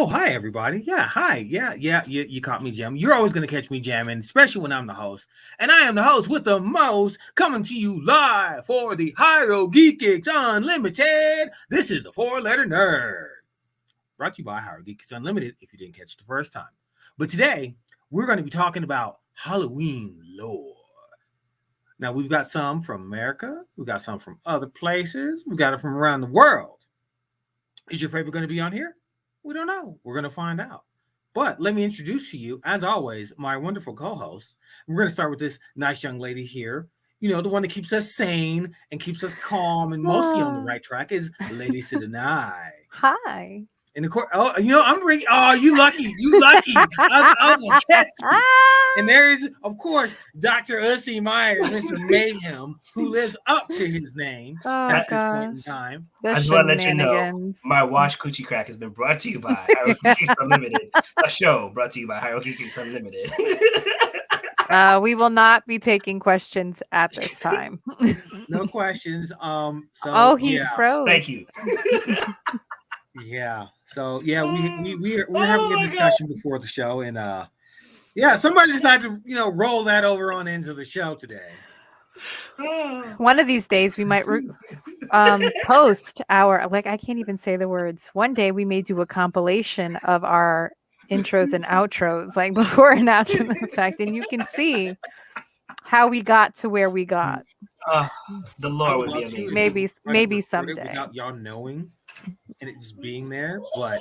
Oh, hi everybody. Yeah, hi. Yeah. You caught me jamming. You're always gonna catch me jamming, especially when I'm the host. And I am the host with the most, coming to you live for the Hallow Geeks Unlimited. This is the Four-Letter Nerd. Brought to you by Hallow Geeks Unlimited. If you didn't catch it the first time, but today we're going to be talking about Halloween lore. Now we've got some from America. We've got some from other places. We've got it from around the world. Is your favorite going to be on here? We don't know. We're going to find out. But let me introduce to you, as always, my wonderful co-hosts. We're going to start with this nice young lady here. You know, the one that keeps us sane and keeps us calm and mostly on the right track is Lady Sidanai. Hi. And of course, oh, you know, I'm bringing. Oh, you lucky, I was gonna catch you. And there is, of course, Dr. Ussie Myers, Mr. Mayhem, who lives up to his name at this point in time. I just want to let you know, my Wash Coochie Crack has been brought to you by Hierarchy Geeks Unlimited. A show brought to you by Hierarchy Geeks Unlimited. We will not be taking questions at this time. No questions. He froze. Thank you. Yeah. So yeah, we're having a discussion before the show, and somebody decided to roll that over on into the show today. One of these days we might post our I can't even say the words. One day we may do a compilation of our intros and outros, like before and after the fact, and you can see how we got to where we got. The lore would be amazing. Maybe someday. Without y'all knowing and it just being there, but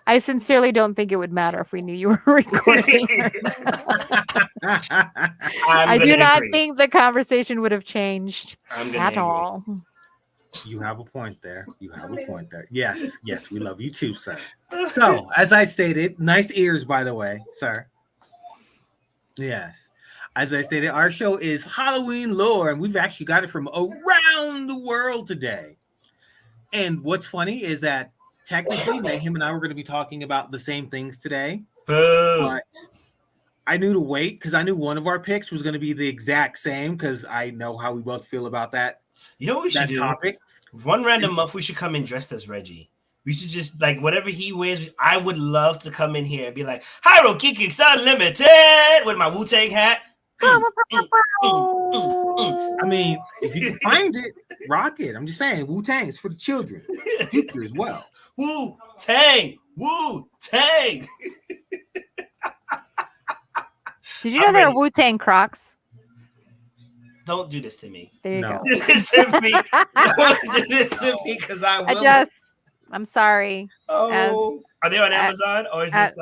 I sincerely don't think it would matter if we knew you were recording. I do not think the conversation would have changed at all. You have a point there. Yes, we love you too, sir. So, as I stated, nice ears, by the way, sir. Yes. As I stated, our show is Halloween lore, and we've actually got it from around the world today. And what's funny is that technically, Mayhem and I were going to be talking about the same things today. Boom. But I knew to wait because I knew one of our picks was going to be the exact same because I know how we both feel about that. You know what we should do? Topic. One random month, we should come in dressed as Reggie. We should just, whatever he wears, I would love to come in here and be like, Hierarchy Geeks Unlimited with my Wu-Tang hat. I mean, if you can find it, rock it. I'm just saying, Wu-Tang is for the children. The future as well. Wu-Tang! Wu-Tang! Did you know there are Wu-Tang Crocs? Don't do this to me. There you go. Do this to me. Don't do this to me because I will. I'm sorry. Oh, are they on Amazon or just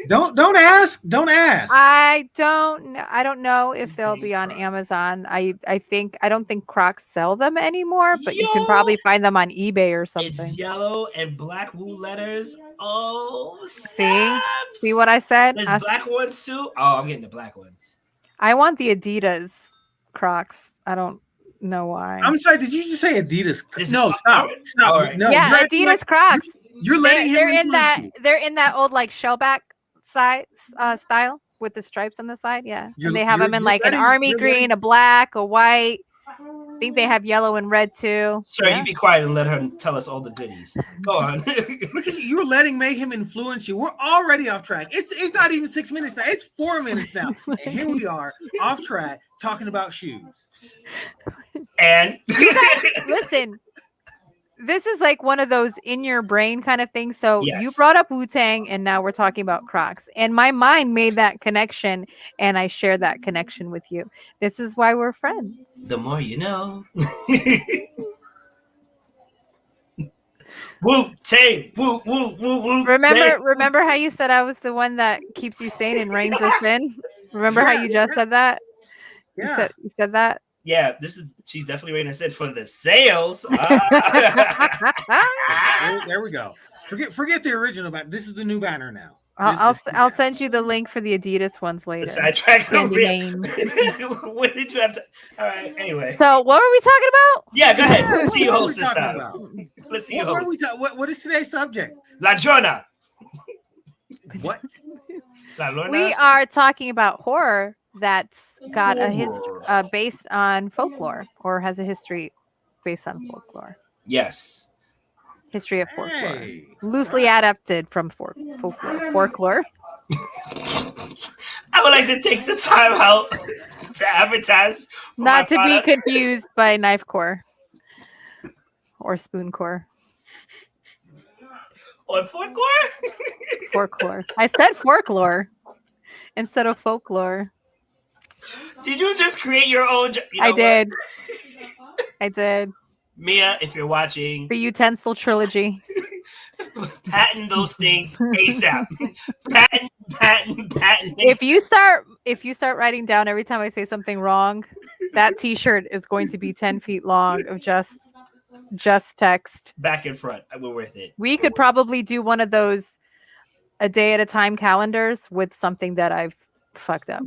Don't ask. Don't ask. I don't know if they'll be on Amazon. I don't think Crocs sell them anymore, but you can probably find them on eBay or something. It's yellow and black wool letters. Oh, see what I said? There's black ones too. Oh, I'm getting the black ones. I want the Adidas Crocs. I don't know why. I'm sorry. Did you just say Adidas? No, stop. Right. No, yeah, Adidas Crocs. You're letting him. They're in that old shellback style with the stripes on the side. Yeah, and they have them in an army green, a black, a white. I think they have yellow and red too. Sir, you be quiet and let her tell us all the goodies. Go on. Look at you. You're letting Mayhem influence you. We're already off track. It's not even 6 minutes now. It's 4 minutes now. And here we are off track talking about shoes. And listen, this is one of those in your brain kind of things. So yes. You brought up Wu-Tang and now we're talking about Crocs. And my mind made that connection and I share that connection with you. This is why we're friends. The more you know. Wu-Tang. Woo. Remember how you said I was the one that keeps you sane and reins us in? Remember how you just said that? Yeah. You said that? Yeah, she's definitely reining us in for the sales. There we go. Forget the original banner. This is the new banner now. I'll send you the link for the Adidas ones later. Sidetracked. When did you have to? All right. Anyway. So what were we talking about? Yeah, go ahead. Let's see you host this time. Let's see you host. What is today's subject? La Jona. What? La Lorna? We are talking about horror that's got a history based on folklore or has a history based on folklore. Yes. History of folklore. Hey, Loosely adapted from folklore. I would like to take the time out to advertise. Not to be confused by knife core or spoon core. Or folklore? Folklore. I said folklore instead of folklore. Did you just create your own? I did. I did. Mia, if you're watching, The utensil trilogy. patent those things ASAP. patent. If you start writing down every time I say something wrong, that T-shirt is going to be 10 feet long of just text. Back and front. We're worth it. We could probably do one of those a day at a time calendars with something that I've fucked up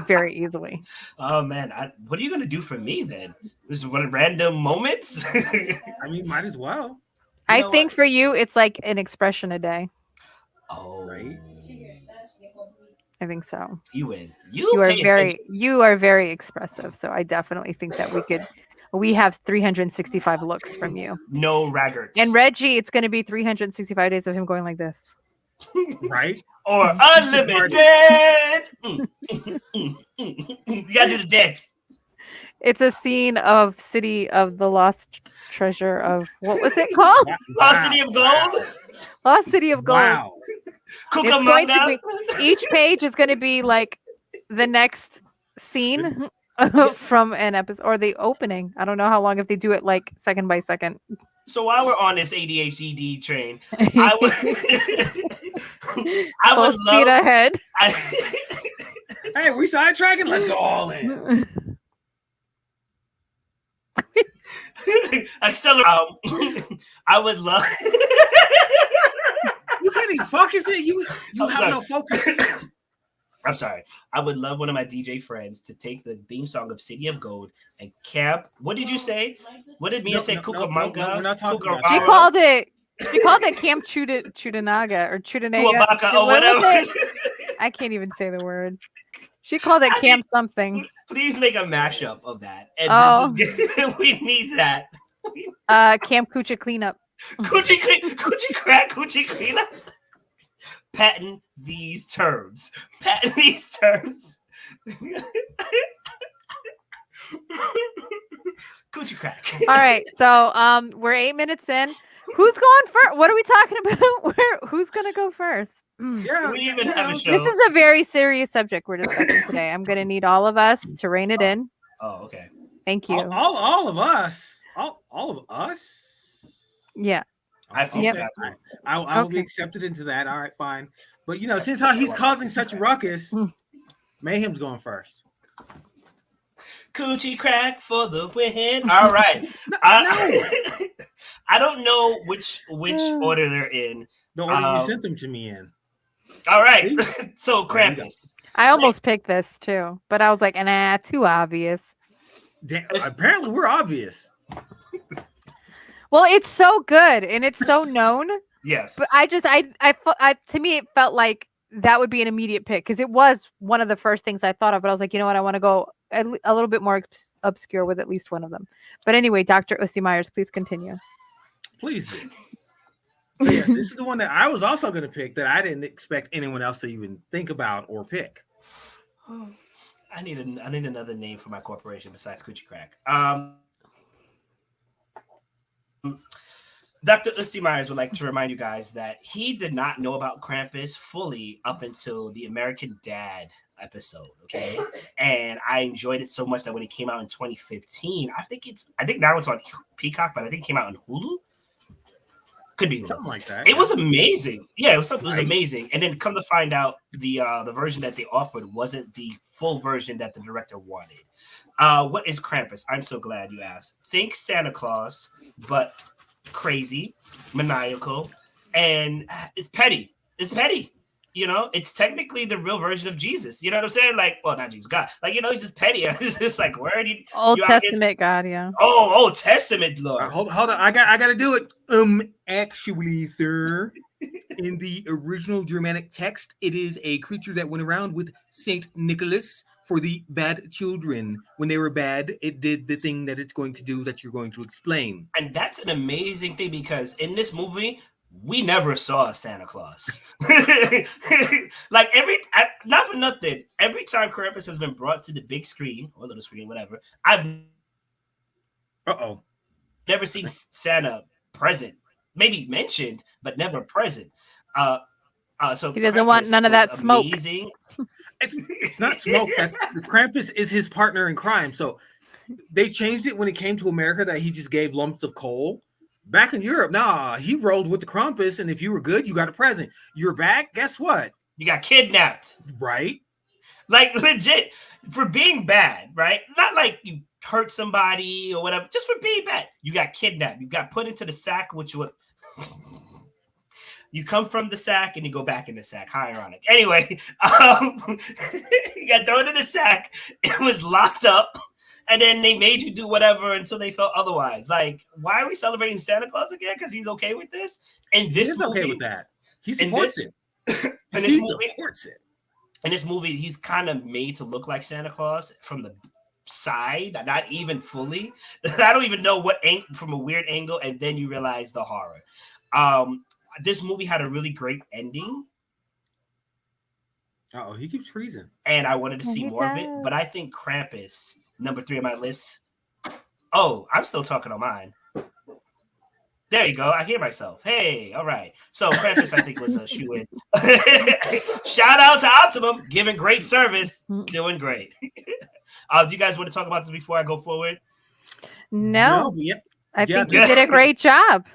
very easily. Oh man, what are you gonna do for me then? Just one random moments? I mean, might as well. I think for you, it's like an expression a day. Oh, right. I think so. You win. You are very expressive. So I definitely think that we have 365 looks from you. No raggarts. And Reggie, it's going to be 365 days of him going like this. Right? Or unlimited. You gotta do the dance. It's a scene of City of the Lost Treasure of, what was it called? Lost City of Gold. Lost City of Gold. Wow. It's going to be, each page is going to be like the next scene from an episode or the opening. I don't know how long if they do it like second by second. So while we're on this ADHD train, I would love speed ahead. Hey, we sidetracking? Let's go all in. Accelerate. I would love. You can't even focus it. You have no focus. I'm sorry. I would love one of my DJ friends to take the theme song of City of Gold and camp. What did you say? What did Mia say? Cucamonga. We're not talking about She called it Camp Chudanaga or Chudanaga. Or whatever. I can't even say the word. She called it Camp something. Please make a mashup of that. And we need that. Camp Coochie Cleanup. Coochie crack, coochie cleanup. Patent these terms. Coochie crack. All right, so we're 8 minutes in. Who's going first? What are we talking about? Who's gonna go first? Yeah, we even have a show. This is a very serious subject we're discussing today. I'm gonna need all of us to rein it in. Oh, okay. Thank you. All of us. All of us. Yeah. I have to. Yep. I will be accepted into that. All right, fine. But since he's causing such a ruckus, Mayhem's going first. Coochie crack for the win. All right. I don't know which order they're in. The order you sent them to me in. All right. So Krampus. I almost picked this too, but I was like, nah, too obvious. Damn, apparently we're obvious. Well, it's so good and it's so known. Yes. But I to me, it felt like that would be an immediate pick because it was one of the first things I thought of. But I was like, you know what? I want to go a little bit more obscure with at least one of them. But anyway, Dr. Ussi Myers, please continue. Please do. So yes, this is the one that I was also going to pick that I didn't expect anyone else to even think about or pick. I need another name for my corporation besides Coochie Crack. Dr. Ussi Myers would like to remind you guys that he did not know about Krampus fully up until the American Dad episode, okay? And I enjoyed it so much that when it came out in 2015, I think now it's on Peacock, but I think it came out on Hulu. Could be something like that. It was amazing. Yeah, it was amazing. And then come to find out, the version that they offered wasn't the full version that the director wanted. What is Krampus? I'm so glad you asked. Think Santa Claus, but crazy, maniacal, and it's petty. It's technically the real version of Jesus. You know what I'm saying? Like, well, not Jesus, God. Like, he's just petty. It's just like, where do you Old Testament God, yeah. Oh, Old Testament Lord. Hold on. I got to do it. Actually, sir. In the original Germanic text, it is a creature that went around with Saint Nicholas for the bad children. When they were bad, it did the thing that it's going to do that you're going to explain. And that's an amazing thing because in this movie, we never saw Santa Claus. Like not for nothing, every time Krampus has been brought to the big screen or little screen, whatever, I've never seen Santa present. Maybe mentioned, but never present. So he doesn't want none of that smoke. Amazing. It's not smoke. That's the Krampus is his partner in crime. So they changed it when it came to America that he just gave lumps of coal. Back in Europe, nah, he rolled with the Krampus, and if you were good, you got a present. You're back, guess what? You got kidnapped. Right? Like legit for being bad, right? Not like you hurt somebody or whatever, just for being bad. You got kidnapped. You got put into the sack, which would you come from the sack and you go back in the sack. How ironic. Anyway, you got thrown in the sack. It was locked up. And then they made you do whatever until they felt otherwise. Like, why are we celebrating Santa Claus again? Because he's okay with this? And this he's okay with that. He supports it. And this movie supports it. In this movie, he's kind of made to look like Santa Claus from the side, not even fully. I don't even know what from a weird angle, and then you realize the horror. This movie had a really great ending. Oh, he keeps freezing. And I wanted to see more of it, but I think Krampus, number 3 on my list. Oh, I'm still talking on mine. There you go. I hear myself. Hey, all right. So Krampus, I think, was a shoe-in. Shout out to Optimum, giving great service, doing great. Do you guys want to talk about this before I go forward? No. I think you did a great job.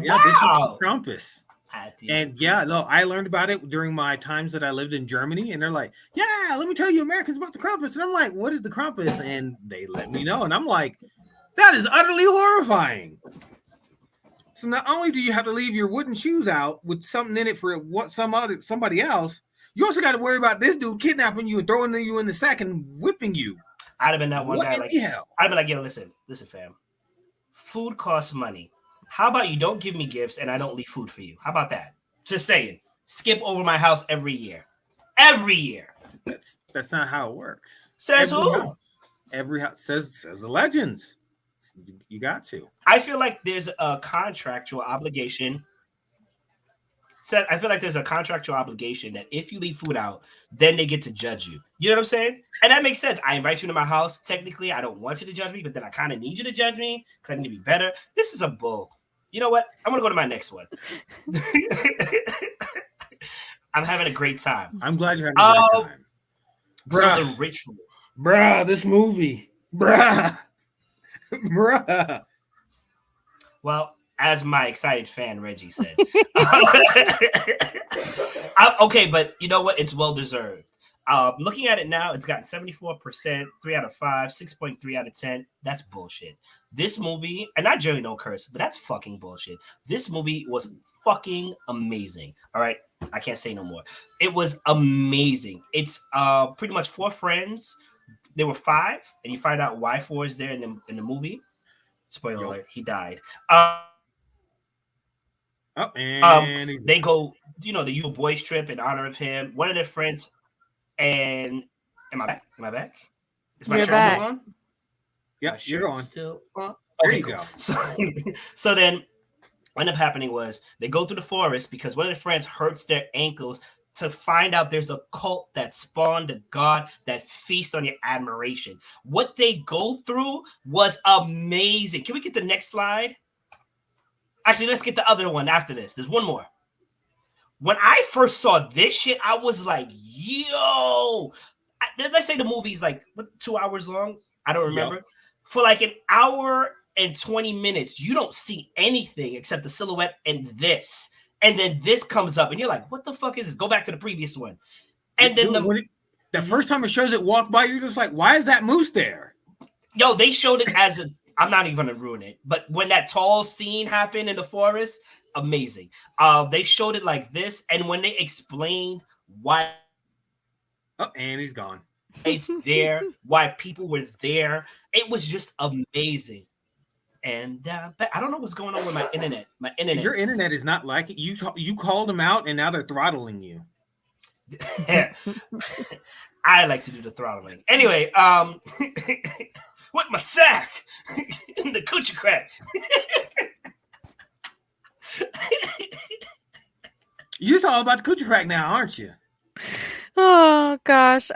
Yeah, this is Krampus. And I learned about it during my times that I lived in Germany, and they're like, yeah, let me tell you Americans about the Krampus. And I'm like, what is the Krampus? And they let me know, and I'm like, that is utterly horrifying. So not only do you have to leave your wooden shoes out with something in it for somebody else, you also got to worry about this dude kidnapping you and throwing you in the sack and whipping you. I'd have been that one guy. I'd be like, yo, listen, fam. Food costs money. How about you don't give me gifts and I don't leave food for you? How about that? Just saying. Skip over my house every year. Every year. That's not how it works. Says who? Every house says the legends. You got to. I feel like there's a contractual obligation. I feel like there's a contractual obligation that if you leave food out, then they get to judge you. You know what I'm saying? And that makes sense. I invite you to my house. Technically, I don't want you to judge me, but then I kind of need you to judge me because I need to be better. This is a bull. You know what? I'm going to go to my next one. I'm having a great time. I'm glad you're having a great time. Bruh. So the ritual. Bruh, this movie. Bruh. Well, as my excited fan Reggie said. Okay, but you know what? It's well deserved. Looking at it now, it's got 74%, 3 out of 5, 6.3 out of 10. That's bullshit. This movie, and I generally don't curse, but that's fucking bullshit. This movie was fucking amazing. All right, I can't say no more. It was amazing. It's pretty much 4 friends. There were 5, and you find out why 4 is there in the movie. Spoiler alert: he died. They go, the usual boys trip in honor of him. One of their friends, and am I back? Is my shirt still on? Yeah, you're on. Still on. Okay, there you go. So then, what ended up happening was they go through the forest because one of their friends hurts their ankles to find out there's a cult that spawned a god that feasts on your admiration. What they go through was amazing. Can we get the next slide? Actually, let's get the other one after this. There's one more. When I first saw this shit, I was like, yo. Let's say the movie's like 2 hours long. I don't remember. Yep. For like an hour and 20 minutes, you don't see anything except the silhouette and this. And then this comes up, and you're like, what the fuck is this? Go back to the previous one. And then the first time it shows it walk by, you're just like, why is that moose there? Yo, they showed it as I'm not even going to ruin it, but when that tall scene happened in the forest, amazing. They showed it like this, and when they explained why. Oh, and he's gone. It's there, why people were there. It was just amazing. And I don't know what's going on with my internet. My internet. Your internet is not like it. You called them out, and now they're throttling you. I like to do the throttling. Anyway, with my sack in the coochie crack. You're all about the coochie crack now, aren't you? Oh gosh.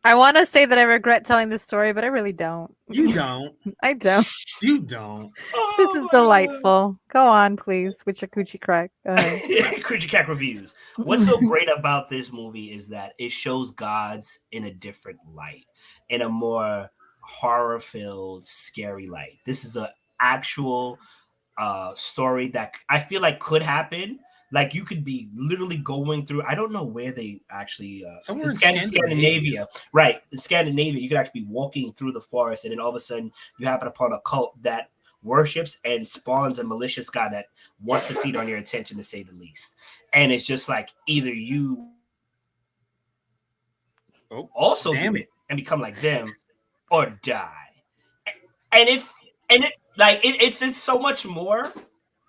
I want to say that I regret telling this story, but I really don't. You don't. I don't. You don't. This is delightful. Go on, please, with your coochie crack. Go ahead. Coochie crack reviews. What's so great about this movie is that it shows gods in a different light, in a more horror-filled, scary light. This is an actual story that I feel like could happen. Like you could be literally going through. I don't know where they actually. Scandinavia, right? In Scandinavia, you could actually be walking through the forest, and then all of a sudden, you happen upon a cult that worships and spawns a malicious god that wants to feed on your attention, to say the least. And it's just like either you also do it and become like them, or die. And it's so much more,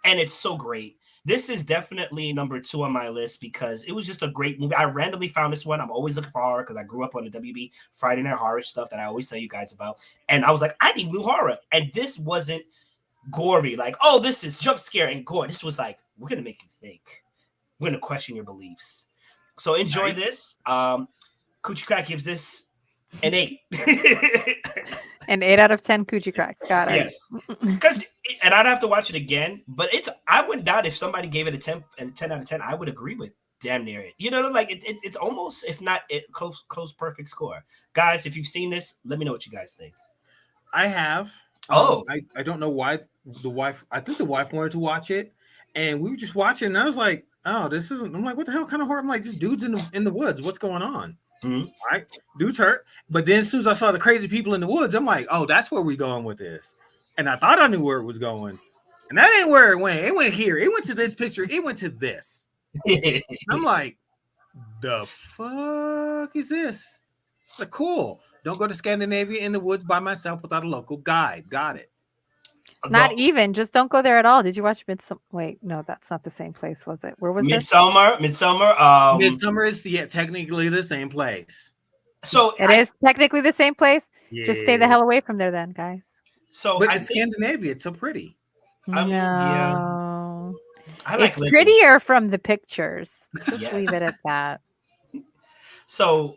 and it's so great. This is definitely number 2 on my list because it was just a great movie. I randomly found this one. I'm always looking for horror because I grew up on the WB Friday Night Horror stuff that I always tell you guys about. And I was like, I need new horror. And this wasn't gory, like, oh, this is jump scare and gore. This was like, we're going to make you think. We're going to question your beliefs. So enjoy this. Coochie Crack gives this an 8. An 8 out of 10 coochie cracks. Got it. Yes. And I'd have to watch it again, but I wouldn't doubt if somebody gave it a 10 out of 10, I would agree with damn near it. You know, like it's almost, if not close perfect score. Guys, if you've seen this, let me know what you guys think. I have. I don't know why I think the wife wanted to watch it, and we were just watching, and I was like, oh, this isn't. I'm like, what the hell kind of horror? I'm like, this dude's in the woods. What's going on? Mm-hmm. All right, dude's hurt. But then as soon as I saw the crazy people in the woods, I'm like, oh, that's where we're going with this. And I thought I knew where it was going. And that ain't where it went. It went here. It went to this picture. It went to this. I'm like, the fuck is this? Like, cool. Don't go to Scandinavia in the woods by myself without a local guide. Got it. Not even. Just don't go there at all. Did you watch Midsummer? Wait, no, that's not the same place, was it? Where was Midsummer? Midsummer is technically the same place. So it is technically the same place. Yes. Just stay the hell away from there, then, guys. So, but in Scandinavia, it's so pretty. No, yeah. It's prettier from the pictures. Just leave it at that. So,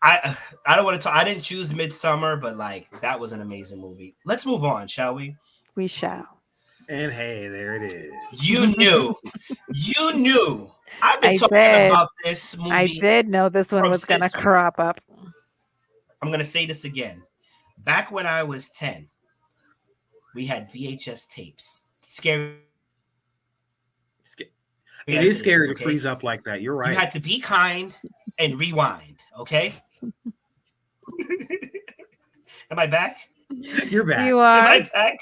I don't want to talk. I didn't choose Midsummer, but like that was an amazing movie. Let's move on, shall we? We shall. And hey, there it is. You knew. I've been talking about this movie. I did know this one was going to crop up. I'm going to say this again. Back when I was 10, we had VHS tapes. Scary. It is scary to freeze up like that. You're right. You had to be kind and rewind, okay? Am I back? You're back. You are. Am I back?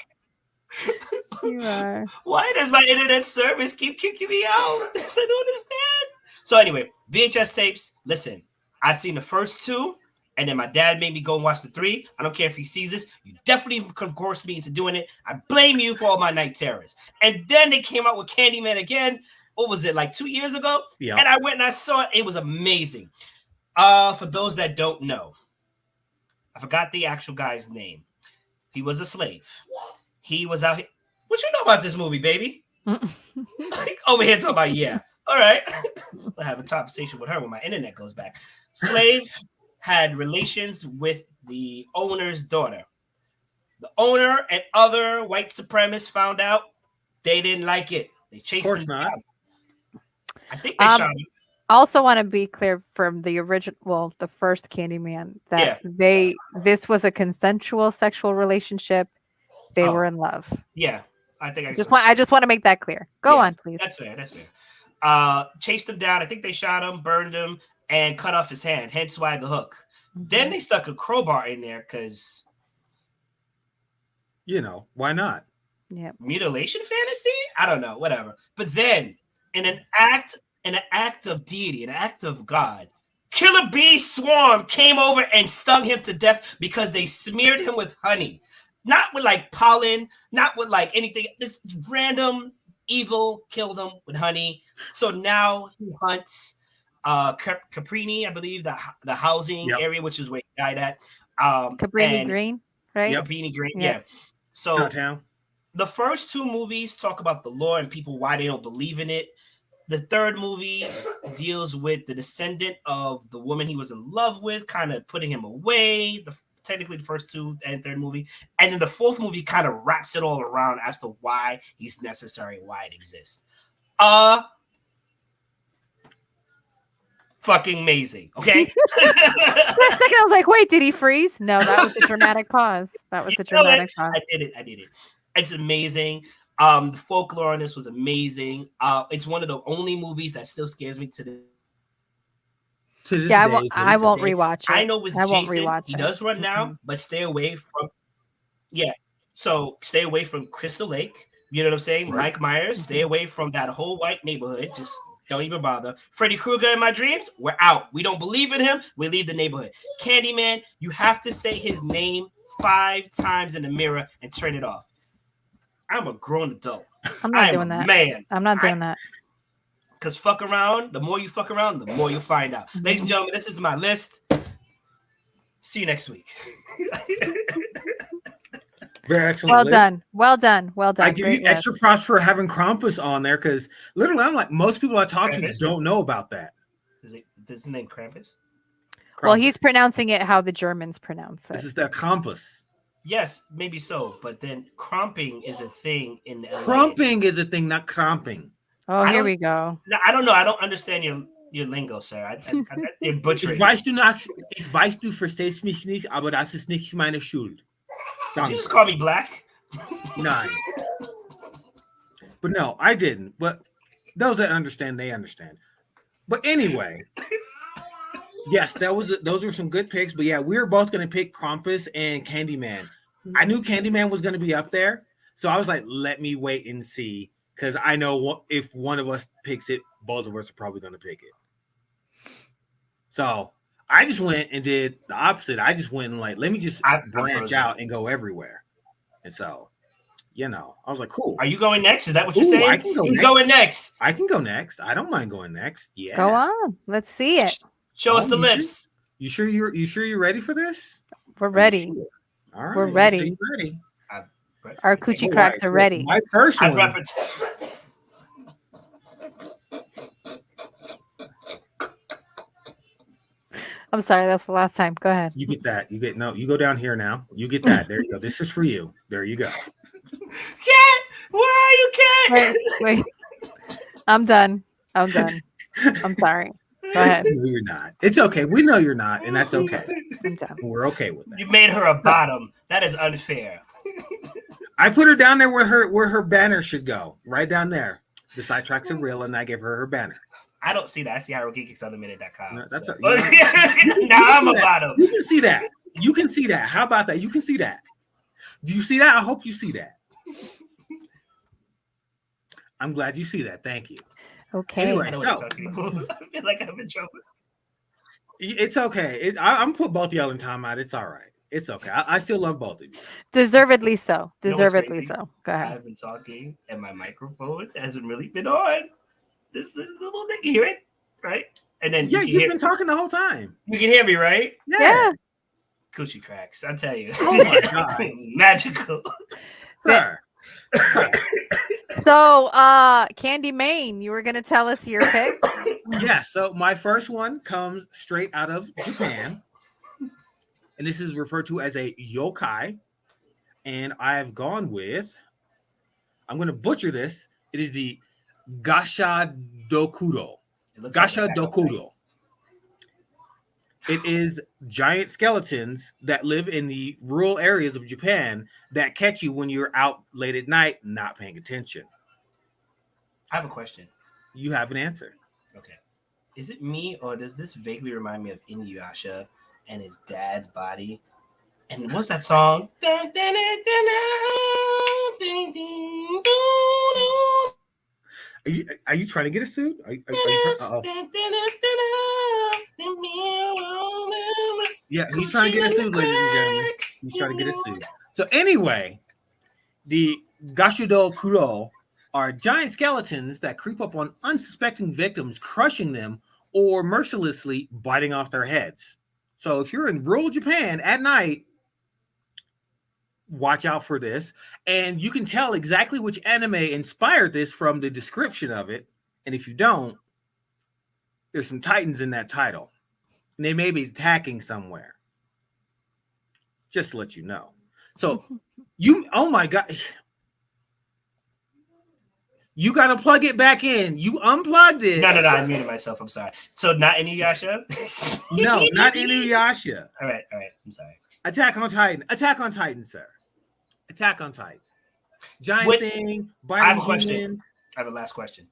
You are. Why does my internet service keep kicking me out? I don't understand. So anyway, VHS tapes. Listen, I've seen the first 2, and then my dad made me go and watch the 3. I don't care if he sees this. You definitely coerced me into doing it. I blame you for all my night terrors. And then they came out with Candyman again. What was it, like 2 years ago? Yeah. And I went and I saw it. It was amazing. For those that don't know, I forgot the actual guy's name. He was a slave. He was out here. What you know about this movie, baby? Over here talking about, yeah. All right. I'll have a conversation with her when my internet goes back. Slave had relations with the owner's daughter. The owner and other white supremacists found out. They didn't like it. They chased him down. I think they shot him. Also want to be clear from the original, the first Candyman, that this was a consensual sexual relationship. They were in love. Yeah, I think I just want to make that clear. Go on, please. That's fair. Chased him down. I think they shot him, burned him, and cut off his hand. Hence why the hook. Mm-hmm. Then they stuck a crowbar in there because, why not? Yeah, mutilation fantasy. I don't know, whatever. But then, in an act of deity, an act of God, Killer Bee Swarm came over and stung him to death because they smeared him with honey. not with like pollen, not with like anything. This random evil killed him with honey. So now he hunts Caprini, I believe, the housing area, which is where he died at. Cabrini Green, right? Cabrini Green, yeah. So Downtown. The first two movies talk about the lore and people why they don't believe in it. The third movie deals with the descendant of the woman he was in love with, kind of putting him away. Technically, the first two and third movie. And then the fourth movie kind of wraps it all around as to why he's necessary, why it exists. Fucking amazing, okay? For a second, I was like, wait, did he freeze? No, that was a dramatic pause. That was a dramatic pause. I did it. It's amazing. The folklore on this was amazing. It's one of the only movies that still scares me to this day. I won't rewatch it. I know with Jason, he does run now, but stay away from. Yeah, so stay away from Crystal Lake. You know what I'm saying? Right. Mike Myers, stay away from that whole white neighborhood. Just don't even bother. Freddy Krueger in my dreams, we're out. We don't believe in him. We leave the neighborhood. Candyman, you have to say his name 5 times in the mirror and turn it off. I'm a grown adult. I'm not doing that. Man, I'm not doing that. Because fuck around, the more you fuck around, the more you find out. Ladies and gentlemen, this is my list. See you next week. Very excellent. Well done. I give you extra props for having Krampus on there because literally, I'm like, most people I talk to don't know about that. Is his name Krampus? Well, he's pronouncing it how the Germans pronounce it. This is the Krampus. Yes, maybe so, but then crumping is a thing in LA. Crumping is a thing, not cramping. Oh, here we go. I don't know. I don't understand your lingo, sir. You're butchering. Ich weiß du verstehst mich nicht, aber das ist nicht meine Schuld. Did you just call me black? Nice. But no, I didn't. But those that understand, they understand. But anyway, yes, those were some good picks. But yeah, we were both going to pick Krampus and Candyman. I knew Candyman was going to be up there, so I was like, let me wait and see, because I know if one of us picks it, both of us are probably going to pick it. So I just went and did the opposite. I just went and like, let me just branch out and go everywhere. And so, I was like, cool. Are you going next? Is that what you're saying? He's going next. I can go next. I don't mind going next. Yeah. Go on. Let's see it. Show us the lips. You sure you're ready for this? We're ready. Sure? All right. We're ready. Our coochie cracks are ready. My first one. I'm sorry, that's the last time. Go ahead. You get that. You go down here now. You get that. There you go. This is for you. There you go. Cat, where are you, Cat? Wait. I'm done. I'm sorry. Go ahead. No, you're not. It's okay. We know you're not, and that's okay. I'm done. We're okay with that. You made her a bottom. That is unfair. I put her down there where her banner should go. Right down there. The sidetracks are real, and I gave her banner. I don't see that. I see HyroGeekXUnlimited.com. No, that's so. Now I'm a bottom. You can see that. You can see that. How about that? You can see that. Do you see that? I hope you see that. I'm glad you see that. Thank you. Okay. Anyway, I feel like I'm in trouble. It's okay. I'm put both of y'all in timeout. It's all right. It's okay. I still love both of you. Deservedly so. Deservedly so. Go ahead. I've been talking and my microphone hasn't really been on. This little thing, you hear it, right? And then you've been talking the whole time. You can hear me, right? Yeah. Coochie cracks, I tell you. Oh my god, magical, sir. So, Candy Main, you were gonna tell us your pick. Yeah. So my first one comes straight out of Japan, and this is referred to as a yokai. And I've gone with. I'm going to butcher this. It is the Gasha Dokuro. Gasha Dokuro. It is giant skeletons that live in the rural areas of Japan that catch you when you're out late at night not paying attention. I have a question. You have an answer. Okay. Is it me or does this vaguely remind me of Inuyasha and his dad's body? And what's that song? Are you trying to get a suit? Yeah, he's trying to get a suit, ladies and gentlemen. He's trying to get a suit. So anyway, the Gashudo Kuro are giant skeletons that creep up on unsuspecting victims, crushing them or mercilessly biting off their heads. So if you're in rural Japan at night, watch out for this. And you can tell exactly which anime inspired this from the description of it. And if you don't, there's some titans in that title. And they may be attacking somewhere. Just to let you know. So oh my God. You got to plug it back in. You unplugged it. No, I muted myself. I'm sorry. So not Inuyasha? No, not Inuyasha. All right. I'm sorry. Attack on Titan, sir. Attack on Titan. Giant thing, biting I have a question. humans. I have a last question.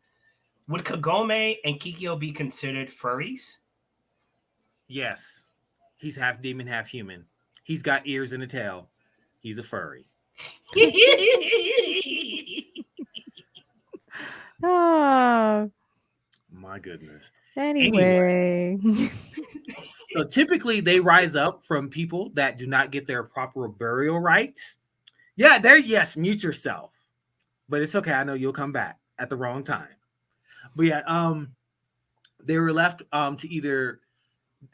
Would Kagome and Kikyo be considered furries? Yes. He's half demon, half human. He's got ears and a tail. He's a furry. Oh, My goodness. anyway. So typically they rise up from people that do not get their proper burial rites. Yeah, yes, mute yourself. But it's okay. I know you'll come back at the wrong time. But yeah, they were left to either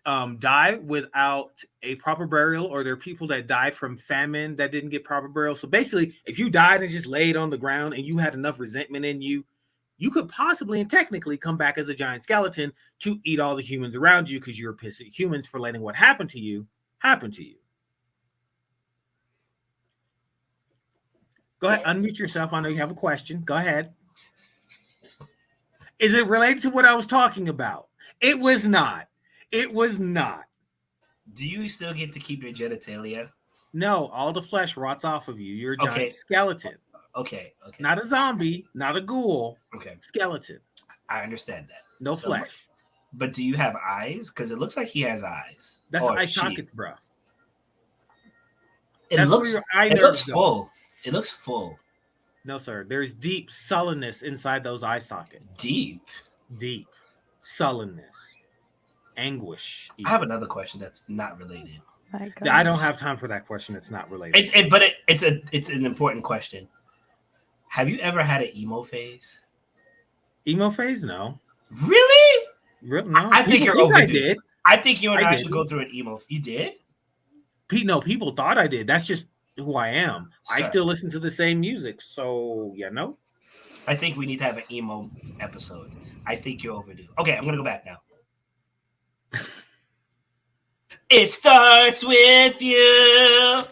die without a proper burial, or there are people that died from famine that didn't get proper burial. So basically, if you died and just laid on the ground and you had enough resentment in you, you could possibly and technically come back as a giant skeleton to eat all the humans around you because you're pissed at humans for letting what happened to you happen to you. Go ahead, unmute yourself. I know you have a question. Go ahead. Is it related to what I was talking about? It was not. It was not. Do you still get to keep your genitalia? No, all the flesh rots off of you. You're a giant skeleton. Okay. Not a zombie, not a ghoul. Okay. Skeleton. I understand that. No flesh. But do you have eyes? Because it looks like he has eyes. That's eye sockets, bro. It looks full. It looks full. No, sir. There's deep sullenness inside those eye sockets. Deep sullenness. Anguish. Even. I have another question that's not related. I don't have time for that question. It's not related. It's an important question. Have you ever had an emo phase? Emo phase? No. Really? No. I think you're overdue. I did. I think you and I should go through an emo. You did? No, people thought I did. That's just who I am. Sir. I still listen to the same music. So, no. I think we need to have an emo episode. I think you're overdue. Okay, I'm going to go back now. It starts with you.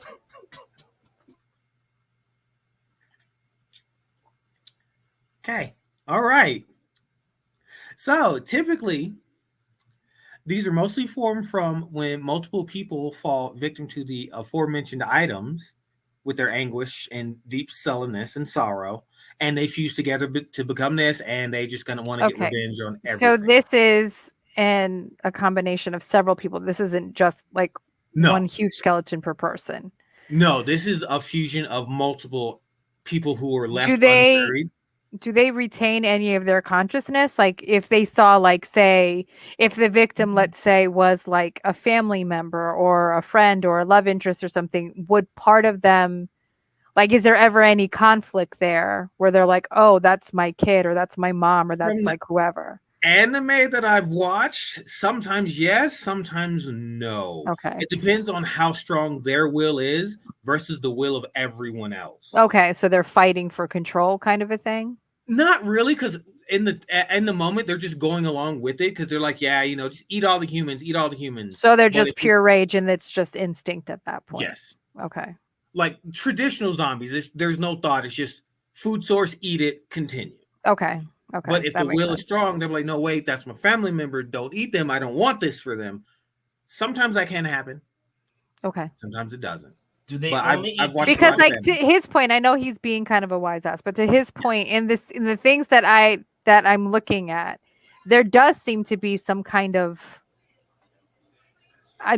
Okay. All right. So typically, these are mostly formed from when multiple people fall victim to the aforementioned items with their anguish and deep sullenness and sorrow, and they fuse together to become this, and they just gonna want to get revenge on everything. So this is a combination of several people. This isn't just like one huge skeleton per person. No, this is a fusion of multiple people who are left unburied. Do they retain any of their consciousness? Like if they saw, like, say, if the victim, let's say, was like a family member or a friend or a love interest or something, would part of them, like, is there ever any conflict there where they're like, oh, that's my kid or that's my mom or that's like whoever? Anime that I've watched, sometimes yes, sometimes no. Okay. It depends on how strong their will is versus the will of everyone else. Okay, so they're fighting for control kind of a thing? Not really, because in the moment they're just going along with it because they're like, yeah, just eat all the humans, eat all the humans. So they're just pure rage and it's just instinct at that point. Yes. Okay. Like traditional zombies, there's no thought. It's just food source, eat it, continue. Okay. But if the will is strong, they're like, no, wait, that's my family member. Don't eat them. I don't want this for them. Sometimes that can happen. Okay. Sometimes it doesn't. Do they only eat? Because, like, to his point, I know he's being kind of a wise ass, but to his point, in the things that I'm looking at, there does seem to be some kind of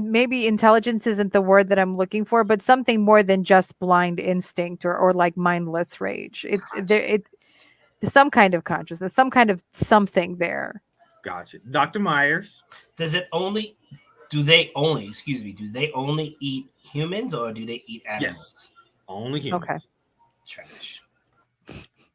maybe intelligence isn't the word that I'm looking for, but something more than just blind instinct or like mindless rage. It's some kind of consciousness, some kind of something there. Gotcha. Dr. Myers. Do they only eat humans or do they eat animals? Only humans. Okay. Trash.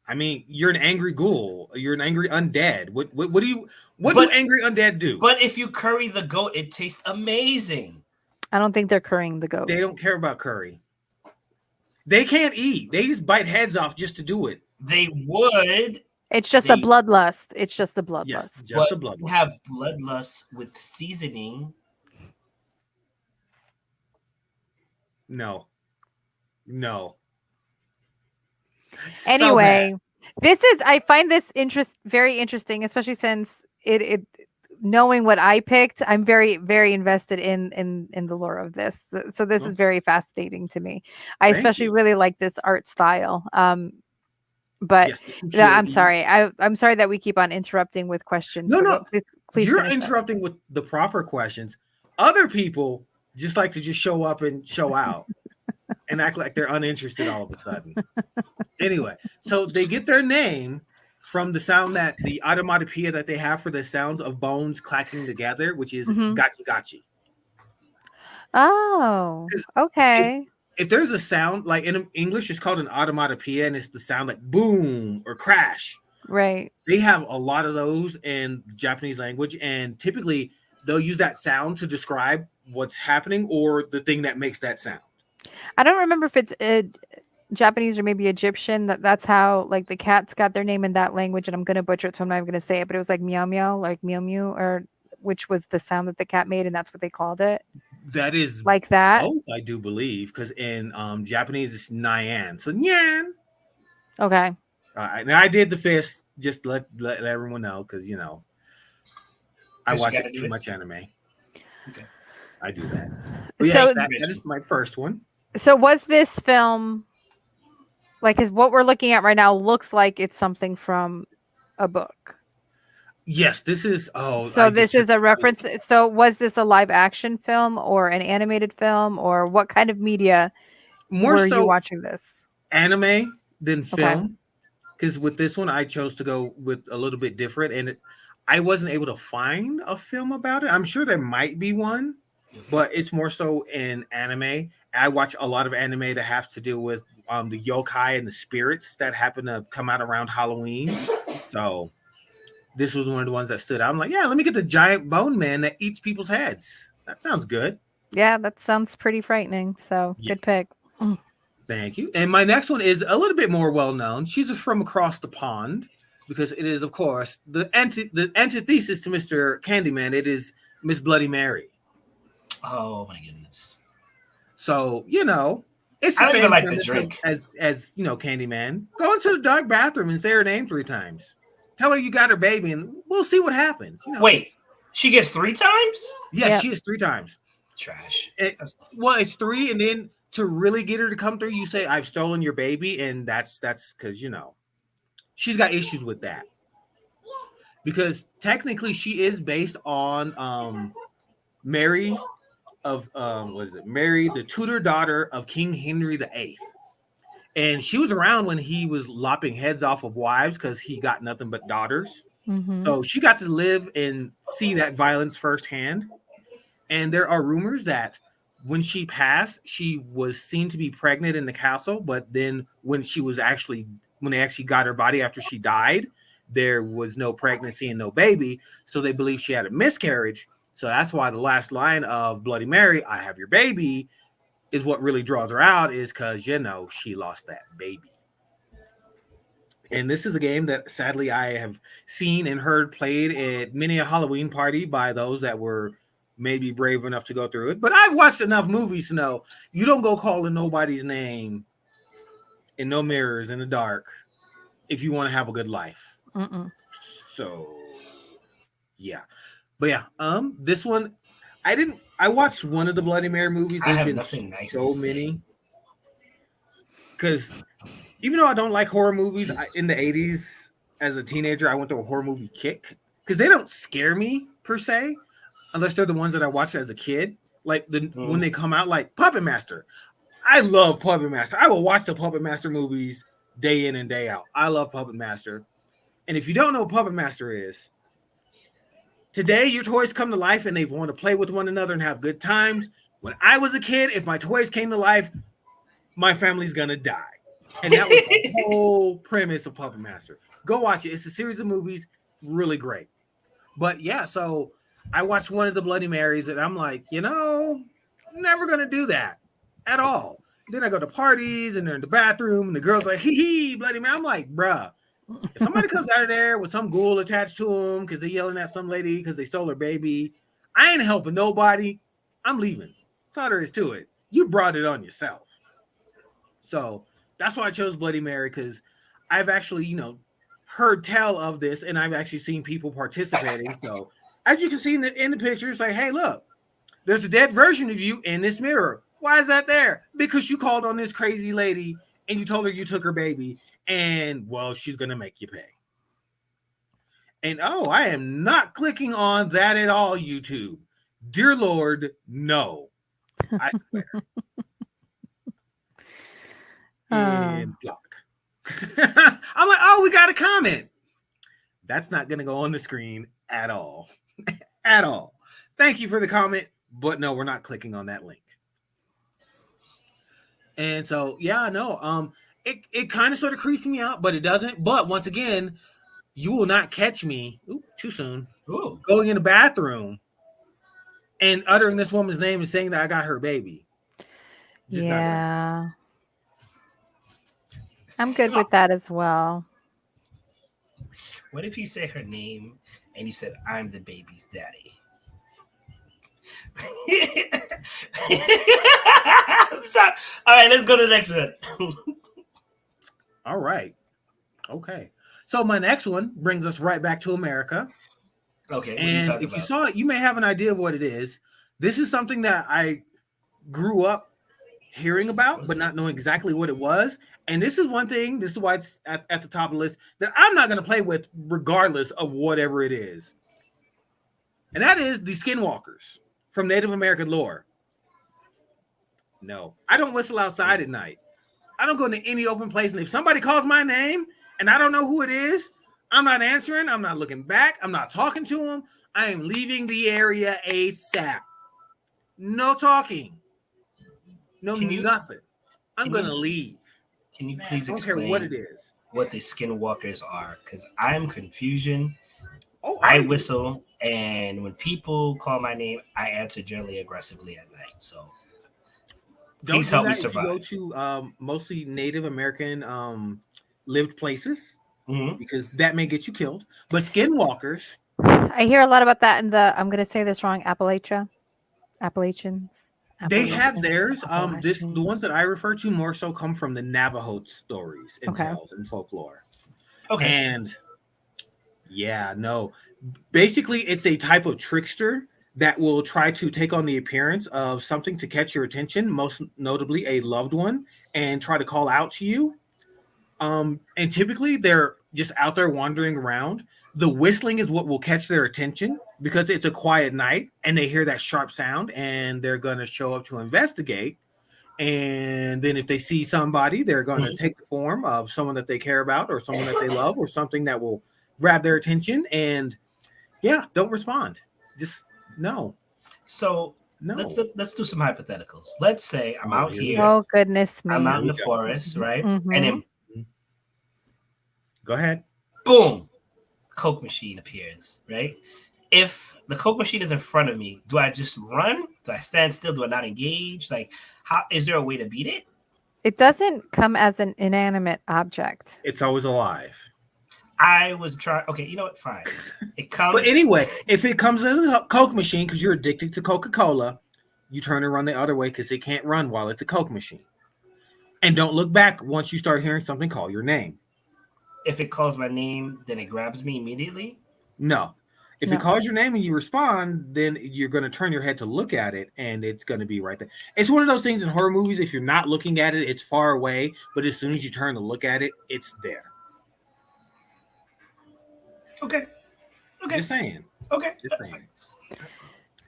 I mean, you're an angry ghoul. You're an angry undead. What do angry undead do? But if you curry the goat, it tastes amazing. I don't think they're currying the goat. They don't care about curry. They can't eat. They just bite heads off just to do it. They would. It's just a bloodlust. It's just a bloodlust. Yes, just a bloodlust. You have bloodlust with seasoning. No. Anyway, I find this very interesting, especially since it knowing what I picked, I'm very, very invested in the lore of this. So this is very fascinating to me. I especially really like this art style. But I'm sorry. I'm sorry that we keep on interrupting with questions. No. Please you're interrupting with the proper questions. Other people just like to just show up and show out and act like they're uninterested all of a sudden. Anyway, so they get their name from the sound that the automatopoeia that they have for the sounds of bones clacking together, which is gachi gachi. Oh, okay. If there's a sound, like in English, it's called an automatopoeia, and it's the sound like boom or crash. Right. They have a lot of those in Japanese language, and typically they'll use that sound to describe what's happening or the thing that makes that sound. I don't remember if it's Japanese or maybe Egyptian. That's how like the cats got their name in that language, and I'm gonna butcher it, so I'm not even gonna say it. But it was like meow meow, like meow meow, or which was the sound that the cat made, and that's what they called it. That is like that. Both, I do believe, because in Japanese it's nyan, so nyan. Okay. Now I did the fist, just let everyone know, because I watch too much anime. Okay. I do that. But so that is my first one. So was this film like, is what we're looking at right now looks like it's something from a book? Yes, this is. So this is a reference. So was this a live action film or an animated film, or what kind of media were you watching this? Anime than film, because with this one I chose to go with a little bit different, and I wasn't able to find a film about it. I'm sure there might be one, but it's more so in anime. I watch a lot of anime that have to do with the yokai and the spirits that happen to come out around Halloween. So this was one of the ones that stood out. I'm like, yeah, let me get the giant bone man that eats people's heads. That sounds good. Yeah, that sounds pretty frightening. So good pick. Thank you. And my next one is a little bit more well-known. She's from across the pond because it is, of course, the antithesis to Mr. Candyman. It is Miss Bloody Mary. Oh, my goodness. So, it's the same like the drink as Candyman. Go into the dark bathroom and say her name 3 times. Tell her you got her baby, and we'll see what happens. Wait, she gets 3 times? Yes, she is 3 times. Trash. It's 3, and then to really get her to come through, you say, "I've stolen your baby," and that's because she's got issues with that. Because technically, she is based on Mary of Mary, the Tudor daughter of King Henry VIII. And she was around when he was lopping heads off of wives because he got nothing but daughters. Mm-hmm. So she got to live and see that violence firsthand. And there are rumors that when she passed, she was seen to be pregnant in the castle. But then when they actually got her body after she died, there was no pregnancy and no baby. So they believe she had a miscarriage. So that's why the last line of Bloody Mary, "I have your baby," is what really draws her out, is because, she lost that baby. And this is a game that sadly I have seen and heard played at many a Halloween party by those that were maybe brave enough to go through it. But I've watched enough movies to know you don't go calling nobody's name in no mirrors in the dark if you want to have a good life. So, yeah. But yeah, this one, I watched one of the Bloody Mary movies. There's been so many. Because even though I don't like horror movies, in the 80s, as a teenager, I went through a horror movie kick. Because they don't scare me, per se, unless they're the ones that I watched as a kid. Like when they come out, like Puppet Master. I love Puppet Master. I will watch the Puppet Master movies day in and day out. I love Puppet Master. And if you don't know what Puppet Master is, today, your toys come to life and they want to play with one another and have good times. When I was a kid, if my toys came to life, my family's gonna die. And that was the whole premise of Puppet Master. Go watch it. It's a series of movies, really great. But yeah, so I watched one of the Bloody Marys, and I'm like, never gonna do that at all. Then I go to parties, and they're in the bathroom, and the girl's like, hee hee, Bloody Mary. I'm like, bruh, if somebody comes out of there with some ghoul attached to them because they're yelling at some lady because they stole her baby, I ain't helping nobody. I'm leaving. That's all there is to it. You brought it on yourself. So that's why I chose Bloody Mary, because I've actually, heard tell of this, and I've actually seen people participating. So as you can see in the picture, it's like, hey, look, there's a dead version of you in this mirror. Why is that there? Because you called on this crazy lady and you told her you took her baby, and well, she's gonna make you pay. And I am not clicking on that at all, YouTube. Dear Lord, no. I swear. And block. I'm like, we got a comment. That's not gonna go on the screen at all. At all. Thank you for the comment, but no, we're not clicking on that link. And so, yeah, no, it kind of sort of creeps me out, but it doesn't. But once again, you will not catch me too soon going in the bathroom and uttering this woman's name and saying that I got her baby. Just yeah. I'm good with that as well. What if you say her name and you said, I'm the baby's daddy? I'm sorry. All right, let's go to the next one. All right. Okay. So my next one brings us right back to America. Okay. And if you saw it, you may have an idea of what it is. This is something that I grew up hearing about, but not knowing exactly what it was. And this is one thing, this is why it's at the top of the list, that I'm not going to play with regardless of whatever it is. And that is the skinwalkers from Native American lore. No, I don't whistle outside at night. I don't go into any open place. And if somebody calls my name and I don't know who it is, I'm not answering. I'm not looking back. I'm not talking to them. I am leaving the area ASAP. No talking. Nothing. I'm going to leave. Can you please explain care what it is, what the skinwalkers are? Because I'm confusion. I whistle, and when people call my name, I answer generally aggressively at night. So please help me survive. If you go to mostly Native American lived places, because that may get you killed. But skinwalkers. I hear a lot about that in I'm going to say this wrong, Appalachians. They have theirs. The ones that I refer to more so come from the Navajo stories and tales and folklore. Okay. And yeah, no. Basically, it's a type of trickster that will try to take on the appearance of something to catch your attention, most notably a loved one, and try to call out to you. And typically they're just out there wandering around. The whistling is what will catch their attention because it's a quiet night and they hear that sharp sound and they're going to show up to investigate. And then if they see somebody, they're going to take the form of someone that they care about or someone that they love or something that will grab their attention. And yeah, don't respond. Just no. So no. Let's do some hypotheticals. Let's say I'm out here. Oh, goodness me. I'm out in the forest, right? Mm-hmm. And then go ahead. Boom. Coke machine appears, right? If the Coke machine is in front of me, do I just run? Do I stand still? Do I not engage? Like, how is there a way to beat it? It doesn't come as an inanimate object. It's always alive. I was trying. Okay, you know what? Fine. It comes. But anyway, if it comes as a Coke machine because you're addicted to Coca-Cola, you turn and run the other way because it can't run while it's a Coke machine. And don't look back once you start hearing something call your name. If it calls my name, then it grabs me immediately? No. If it calls your name and you respond, then you're going to turn your head to look at it, and it's going to be right there. It's one of those things in horror movies, if you're not looking at it, it's far away, but as soon as you turn to look at it, it's there. Okay. Just saying. Okay. Just saying.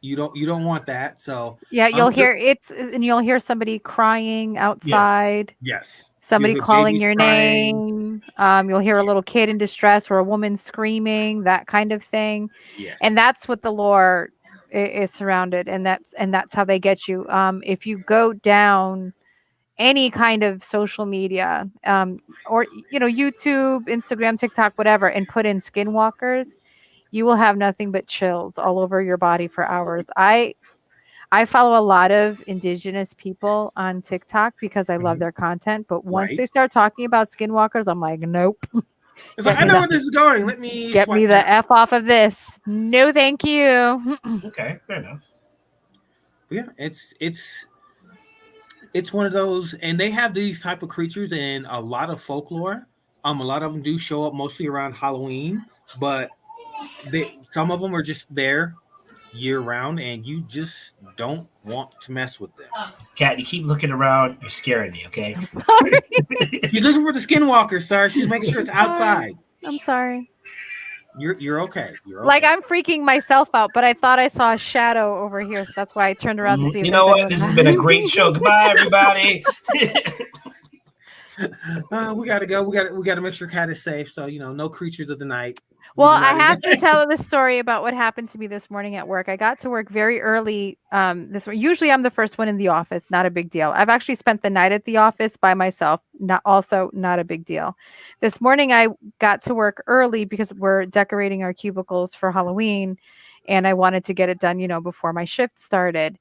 You don't want that. So yeah, you'll hear somebody crying outside. Yeah. Yes. Somebody calling your name. You'll hear a little kid in distress or a woman screaming, that kind of thing. Yes. And that's what the lore is surrounded, and that's how they get you. If you go down any kind of social media, or YouTube, Instagram, TikTok, whatever, and put in skinwalkers, you will have nothing but chills all over your body for hours. I follow a lot of indigenous people on TikTok because I love their content, but once they start talking about skinwalkers, I'm like, nope. It's like, I know where this is going. Let me get me the F off of this. No, thank you. Okay, fair enough. Yeah, it's one of those, and they have these type of creatures in a lot of folklore. A lot of them do show up mostly around Halloween, but some of them are just there year round, and you just don't want to mess with them. Kat, you keep looking around. You're scaring me. Okay. I'm sorry. She's looking for the skinwalker, sir. She's making sure it's outside. I'm sorry. You're okay. You're okay. Like, I'm freaking myself out, but I thought I saw a shadow over here, so that's why I turned around to see. You know what? This has been a great show. Goodbye, everybody. We gotta go. We gotta make sure Kat is safe. So no creatures of the night. Well, I have to tell the story about what happened to me this morning at work. I got to work very early. Usually I'm the first one in the office. Not a big deal. I've actually spent the night at the office by myself. Not a big deal. This morning I got to work early because we're decorating our cubicles for Halloween, and I wanted to get it done, before my shift started.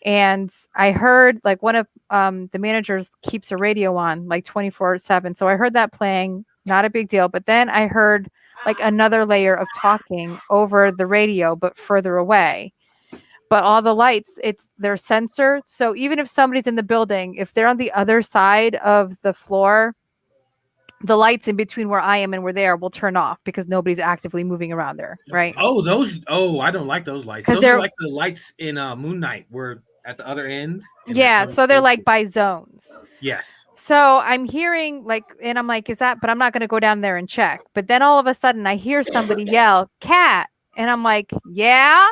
And I heard like one of the managers keeps a radio on like 24/7. So I heard that playing. Not a big deal. But then I heard like another layer of talking over the radio, but further away. But all the lights, they're censored. So even if somebody's in the building, if they're on the other side of the floor, the lights in between where I am and where they are will turn off because nobody's actively moving around there, right? I don't like those lights. Those are like the lights in Moon Knight, where at the other end. Yeah, so they're like by zones. Yes. So I'm hearing and I'm like, is that? But I'm not going to go down there and check. But then all of a sudden I hear somebody yell, "Cat," and I'm like, yeah,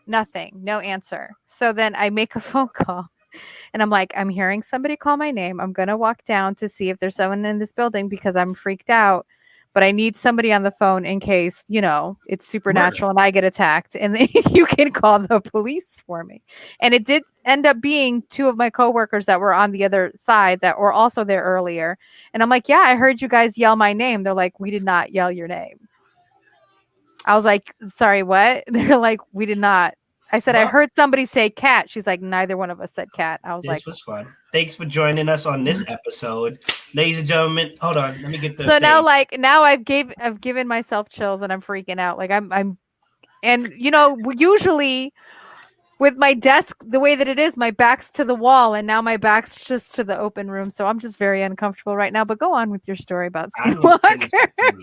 nothing, no answer. So then I make a phone call. And I'm like, I'm hearing somebody call my name. I'm going to walk down to see if there's someone in this building because I'm freaked out. But I need somebody on the phone in case, it's supernatural and I get attacked. And then you can call the police for me. And it did end up being two of my coworkers that were on the other side that were also there earlier. And I'm like, yeah, I heard you guys yell my name. They're like, we did not yell your name. I was like, sorry, what? They're like, we did not. I said, I heard somebody say cat. She's like, neither one of us said cat. I was like, this was fun. Thanks for joining us on this episode, ladies and gentlemen. Hold on, let me get the. So now I've given myself chills and I'm freaking out. Like I'm, and usually with my desk the way that it is, my back's to the wall, and now my back's just to the open room. So I'm just very uncomfortable right now. But go on with your story about skinwalkers. I'm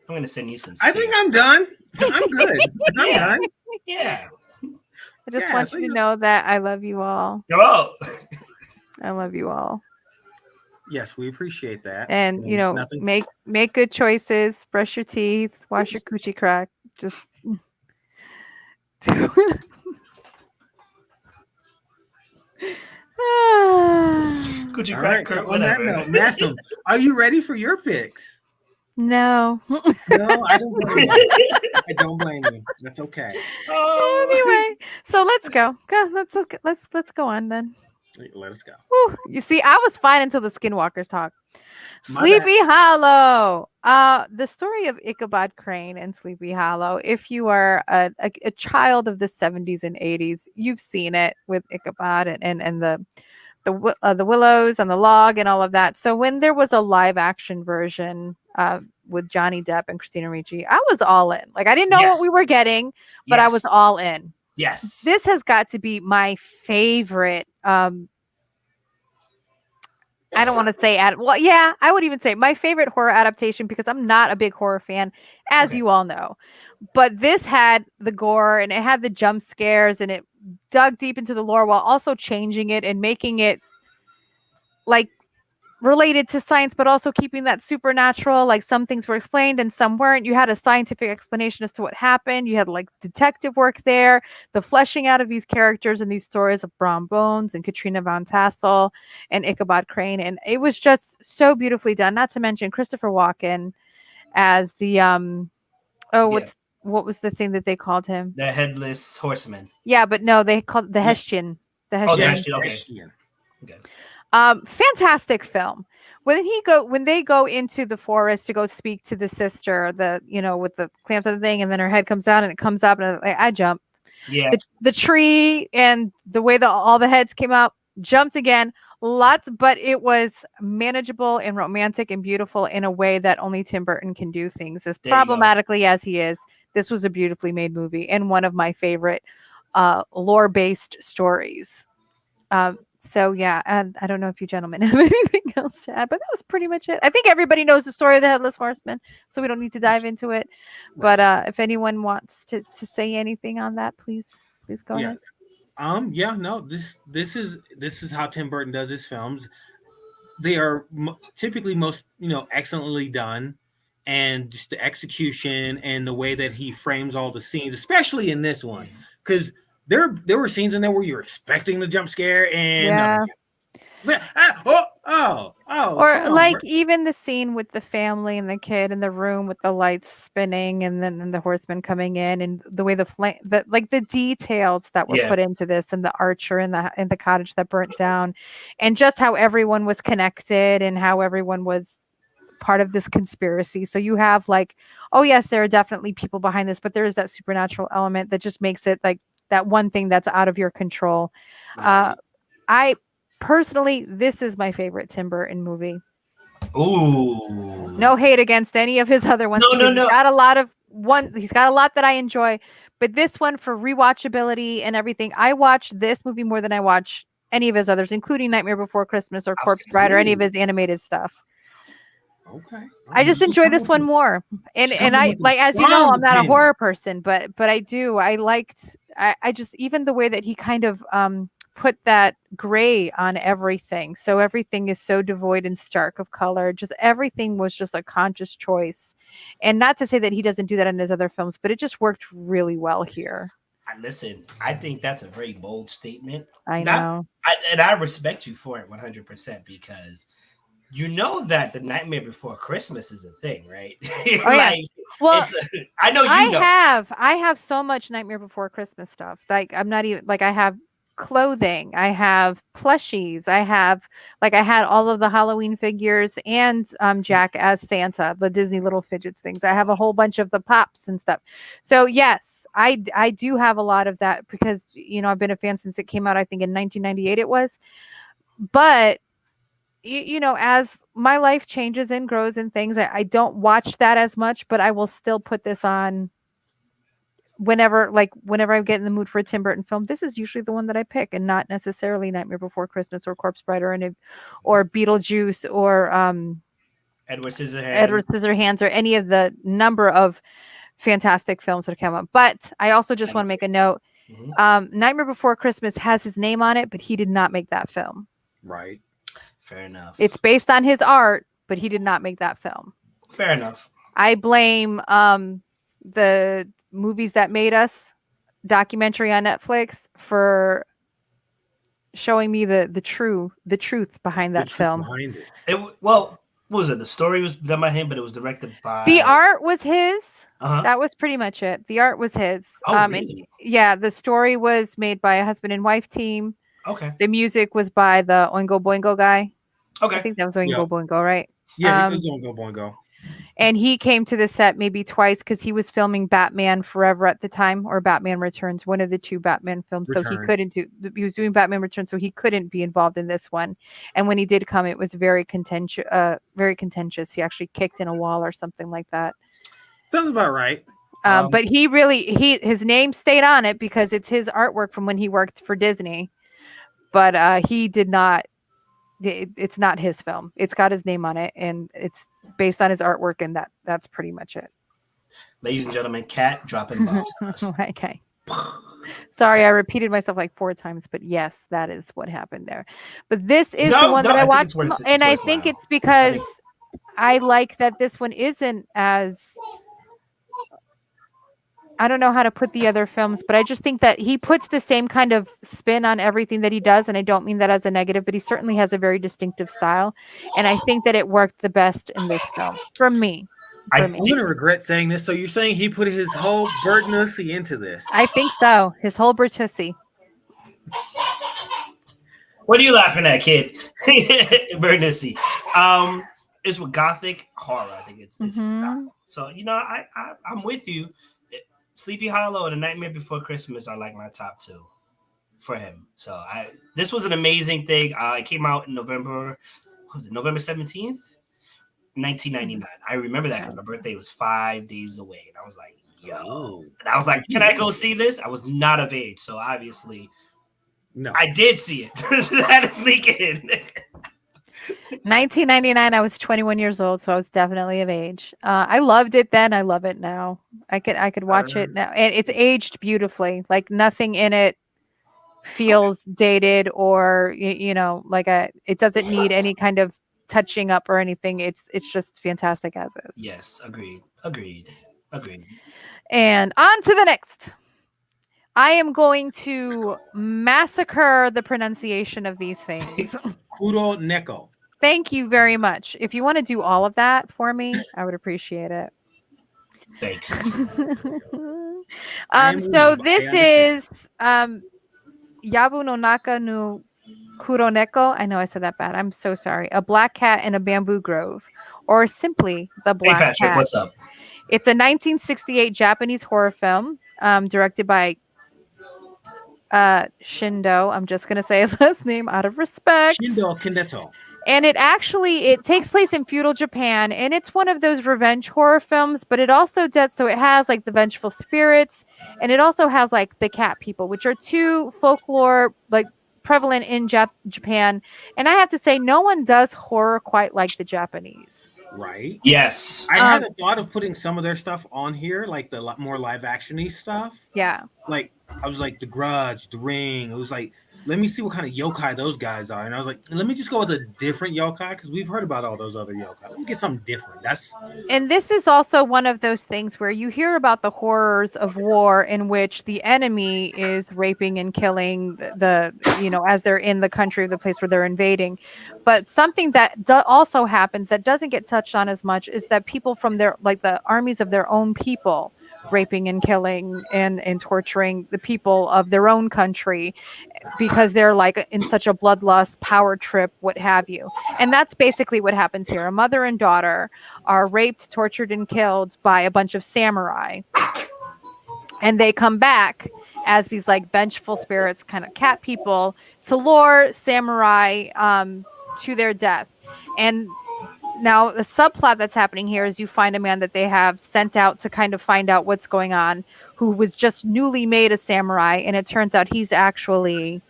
going to send you some. I think I'm done. I'm good. I'm done. Yeah. I just want you to know that I love you all. Oh. I love you all. Yes, we appreciate that. And make good choices. Brush your teeth. Wash your coochie crack. Just. Coochie crack. So on that note, Matthew, are you ready for your picks? No. No, I don't blame you. I don't blame you. That's okay. Anyway, so let's go. Let's go on then. Let us go. Whew. You see, I was fine until the Skinwalkers talk. Sleepy Hollow. The story of Ichabod Crane and Sleepy Hollow. If you are a child of the 70s and 80s, you've seen it with Ichabod and the willows and the log and all of that. So when there was a live action version with Johnny Depp and Christina Ricci, I was all in. Like, I didn't know what we were getting, but I was all in. Yes. This has got to be my favorite. I don't want to say I would even say my favorite horror adaptation because I'm not a big horror fan, as you all know. But this had the gore and it had the jump scares and it dug deep into the lore while also changing it and making it like related to science, but also keeping that supernatural. Like, some things were explained and some weren't. You had a scientific explanation as to what happened. You had like detective work there, the fleshing out of these characters and these stories of Brom Bones and Katrina Von Tassel and Ichabod Crane. And it was just so beautifully done. Not to mention Christopher Walken as the what was the thing that they called him? The Headless Horseman. Yeah, but no, they called the Hessian. The Hessian. Okay. Fantastic film. When they go into the forest to go speak to the sister, with the clamps on the thing, and then her head comes down and it comes up, and I jumped. Yeah. The tree and the way that all the heads came out, jumped again. Lots, but it was manageable and romantic and beautiful in a way that only Tim Burton can do things. As problematically as he is, this was a beautifully made movie and one of my favorite lore-based stories. So yeah, and I don't know if you gentlemen have anything else to add, but that was pretty much it. I think everybody knows the story of the Headless Horseman, so we don't need to dive into it. But if anyone wants to say anything on that, please go ahead. No, this is how Tim Burton does his films. They are typically most excellently done, and just the execution and the way that he frames all the scenes, especially in this one, because there were scenes in there where you're expecting the jump scare and or like even the scene with the family and the kid in the room with the lights spinning and then the horseman coming in, and the way the details that were put into this, and the archer in the cottage that burnt down, and just how everyone was connected and how everyone was part of this conspiracy. So you have like, oh yes, there are definitely people behind this, but there is that supernatural element that just makes it like that one thing that's out of your control. I personally, this is my favorite Tim Burton movie. Ooh. No hate against any of his other ones. No. He's got a lot that I enjoy, but this one, for rewatchability and everything, I watch this movie more than I watch any of his others, including Nightmare Before Christmas or Corpse Bride or any of his animated stuff. Okay. I just enjoy this one more. And I, like, as you know, I'm not a horror person, but I just, even the way that he kind of put that gray on everything. So everything is so devoid and stark of color. Just everything was just a conscious choice. And not to say that he doesn't do that in his other films, but it just worked really well here. Listen, I think that's a very bold statement. I know. I respect you for it 100%, because you know that the Nightmare Before Christmas is a thing, right? Like, well, I know you know. I have so much Nightmare Before Christmas stuff. Like, I'm not even, like, I have clothing, I have plushies, I had all of the Halloween figures and Jack as Santa, the Disney little fidgets things. I have a whole bunch of the pops and stuff. So yes, I do have a lot of that, because I've been a fan since it came out. I think in 1998 it was. But as my life changes and grows and things, I don't watch that as much, but I will still put this on whenever I get in the mood for a Tim Burton film. This is usually the one that I pick, and not necessarily Nightmare Before Christmas or Corpse Bride or Beetlejuice or Edward Scissorhands or any of the number of fantastic films that have come up. But I also just want to make a note. Nightmare Before Christmas has his name on it, but he did not make that film. Right. Fair enough. It's based on his art, but he did not make that film. Fair enough. I blame the Movies That Made Us documentary on Netflix for showing me the truth behind that film. What was it? The story was done by him, but it was directed by... The art was his. That was pretty much it. The art was his. Really? And, the story was made by a husband and wife team. Okay. The music was by the Oingo Boingo guy. Okay. I think that was Oingo Boingo, right? Yeah, he was Oingo Boingo. And he came to the set maybe twice, because he was filming Batman Forever at the time, or Batman Returns, one of the two Batman films. So he was doing Batman Returns, so he couldn't be involved in this one. And when he did come, it was very contentious. He actually kicked in a wall or something like that. Sounds about right. But his name stayed on it because it's his artwork from when he worked for Disney. But he did not. It's not his film. It's got his name on it, and it's based on his artwork, and that's pretty much it. Ladies and gentlemen, Cat dropping bombs on us. Okay. Sorry, I repeated myself like 4 times, but yes, that is what happened there. But this is the one that I watched, and I think it's because I like that this one isn't as... I don't know how to put the other films, but I just think that he puts the same kind of spin on everything that he does. And I don't mean that as a negative, but he certainly has a very distinctive style. And I think that it worked the best in this film for me. I'm going to regret saying this. So you're saying he put his whole Burtonussy into this? I think so. His whole Bertussy. What are you laughing at, kid? Bernice. It's with gothic horror. I think it's style. So I'm with you. Sleepy Hollow and A Nightmare Before Christmas are like my top two for him. So this was an amazing thing. It came out in November. What was it? November 17th, 1999. I remember that because my birthday was 5 days away, and I was like, yo. And I was like, can I go see this? I was not of age, so obviously, no. I did see it. I had to sneak in. 1999, I was 21 years old, so I was definitely of age. I loved it then. I love it now. I could watch it now, and it's aged beautifully. Like nothing in it feels dated or it doesn't need any kind of touching up or anything. It's just fantastic as is. Yes, agreed. And on to the next. I am going to massacre the pronunciation of these things. Kuro neko. Thank you very much. If you want to do all of that for me, I would appreciate it. Thanks. So this is Yabu no Naka no Kuroneko. I know I said that bad. I'm so sorry. A black cat in a bamboo grove, or simply the black cat. Hey Patrick, what's up? It's a 1968 Japanese horror film directed by Shindo. I'm just gonna say his last name out of respect. Shindo Kindeto. And it takes place in feudal Japan, and it's one of those revenge horror films, but it also does, so it has like the vengeful spirits, and it also has like the cat people, which are two folklore like prevalent in Japan. And I have to say, no one does horror quite like the Japanese. Right. Yes. I had a thought of putting some of their stuff on here, like the more live action-y stuff. Yeah. Like I was like The Grudge, The Ring. It was like, let me see what kind of yokai those guys are. And I was like, let me just go with a different yokai because we've heard about all those other yokai. Let me get something different. And this is also one of those things where you hear about the horrors of war in which the enemy is raping and killing as they're in the country, the place where they're invading. But something that also happens that doesn't get touched on as much is that people from the armies of their own people raping and killing and torturing the people of their own country because they're like in such a bloodlust power trip, what have you. And that's basically what happens here. A mother and daughter are raped, tortured, and killed by a bunch of samurai. And they come back as these like vengeful spirits, kind of cat people, to lure samurai to their death. And now, the subplot that's happening here is you find a man that they have sent out to kind of find out what's going on, who was just newly made a samurai, and it turns out he's actually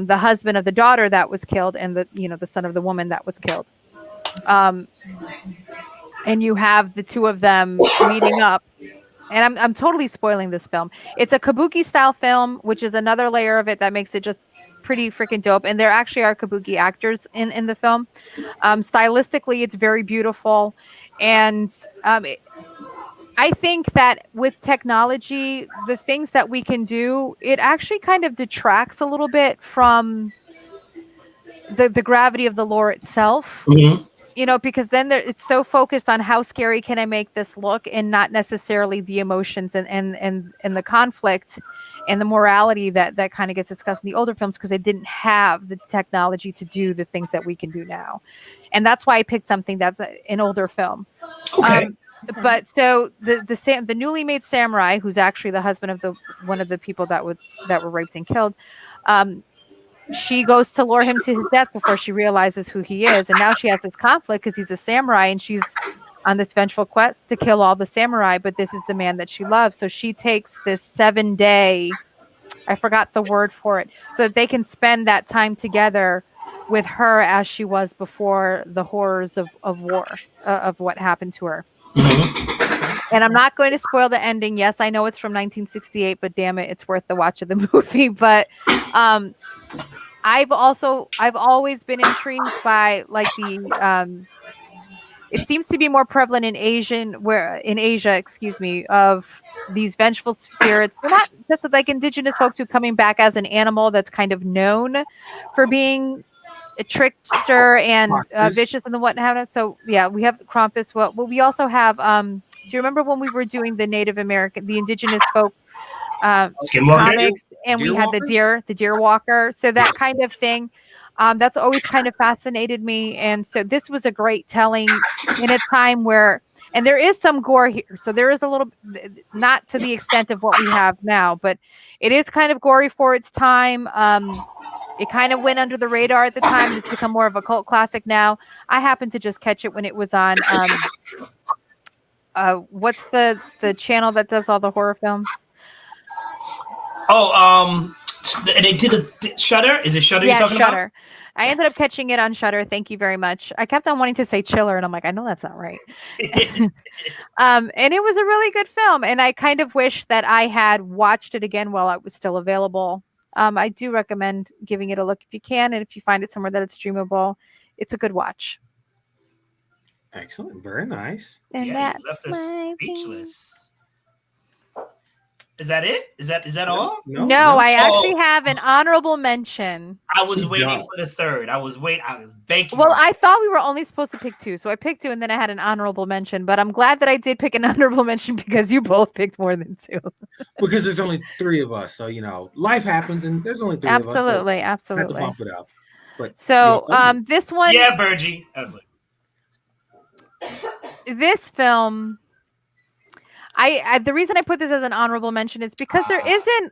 the husband of the daughter that was killed and the son of the woman that was killed. And you have the two of them meeting up. And I'm totally spoiling this film. It's a kabuki style film, which is another layer of it that makes it just pretty freaking dope. And there actually are kabuki actors in the film. Stylistically, it's very beautiful. And I think that with technology, the things that we can do, it actually kind of detracts a little bit from the gravity of the lore itself. Mm-hmm. Because then it's so focused on how scary can I make this look, and not necessarily the emotions and the conflict and the morality that kind of gets discussed in the older films, because they didn't have the technology to do the things that we can do now. And that's why I picked something that's an older film. Okay. But so the newly made samurai, who's actually the husband of one of the people that were raped and killed, she goes to lure him to his death before she realizes who he is. And now she has this conflict because he's a samurai and she's on this vengeful quest to kill all the samurai. But this is the man that she loves. So she takes this 7-day, I forgot the word for it, so that they can spend that time together with her as she was before the horrors of war, of what happened to her. Mm-hmm. And I'm not going to spoil the ending. Yes, I know it's from 1968, but damn it, it's worth the watch of the movie. But I've always been intrigued by like it seems to be more prevalent in Asia, of these vengeful spirits. They're not just like indigenous folks who coming back as an animal that's kind of known for being a trickster and vicious and the whatnot. So yeah, we have Krampus. Well, we also have. Do you remember when we were doing the the indigenous folk comics, and we had the deer walker? So that kind of thing. That's always kind of fascinated me. And so this was a great telling in a time where, and there is some gore here. So there is a little, not to the extent of what we have now, but it is kind of gory for its time. It kind of went under the radar at the time. It's become more of a cult classic now. I happened to just catch it when it was on, what's the channel that does all the horror films? Oh, and they did a Shudder. Is it Shudder you're talking Shudder. about? I ended up catching it on Shudder. Thank you very much. I kept on wanting to say Chiller, and I'm like, I know that's not right. And it was a really good film, and I kind of wish that I had watched it again while it was still available. I do recommend giving it a look if you can, and if you find it somewhere that it's streamable, it's a good watch. Excellent, very nice. And yeah, you left us speechless. Is that it? Is that all? No, I actually have an honorable mention. I was waiting for the third. I was banking. Well, I thought we were only supposed to pick two, so I picked two, and then I had an honorable mention. But I'm glad that I did pick an honorable mention because you both picked more than two. Because there's only three of us, so life happens, and there's only three of us. Absolutely. Have to bump it up. But so, this one, yeah, Bergie. This film. The reason I put this as an honorable mention is because there isn't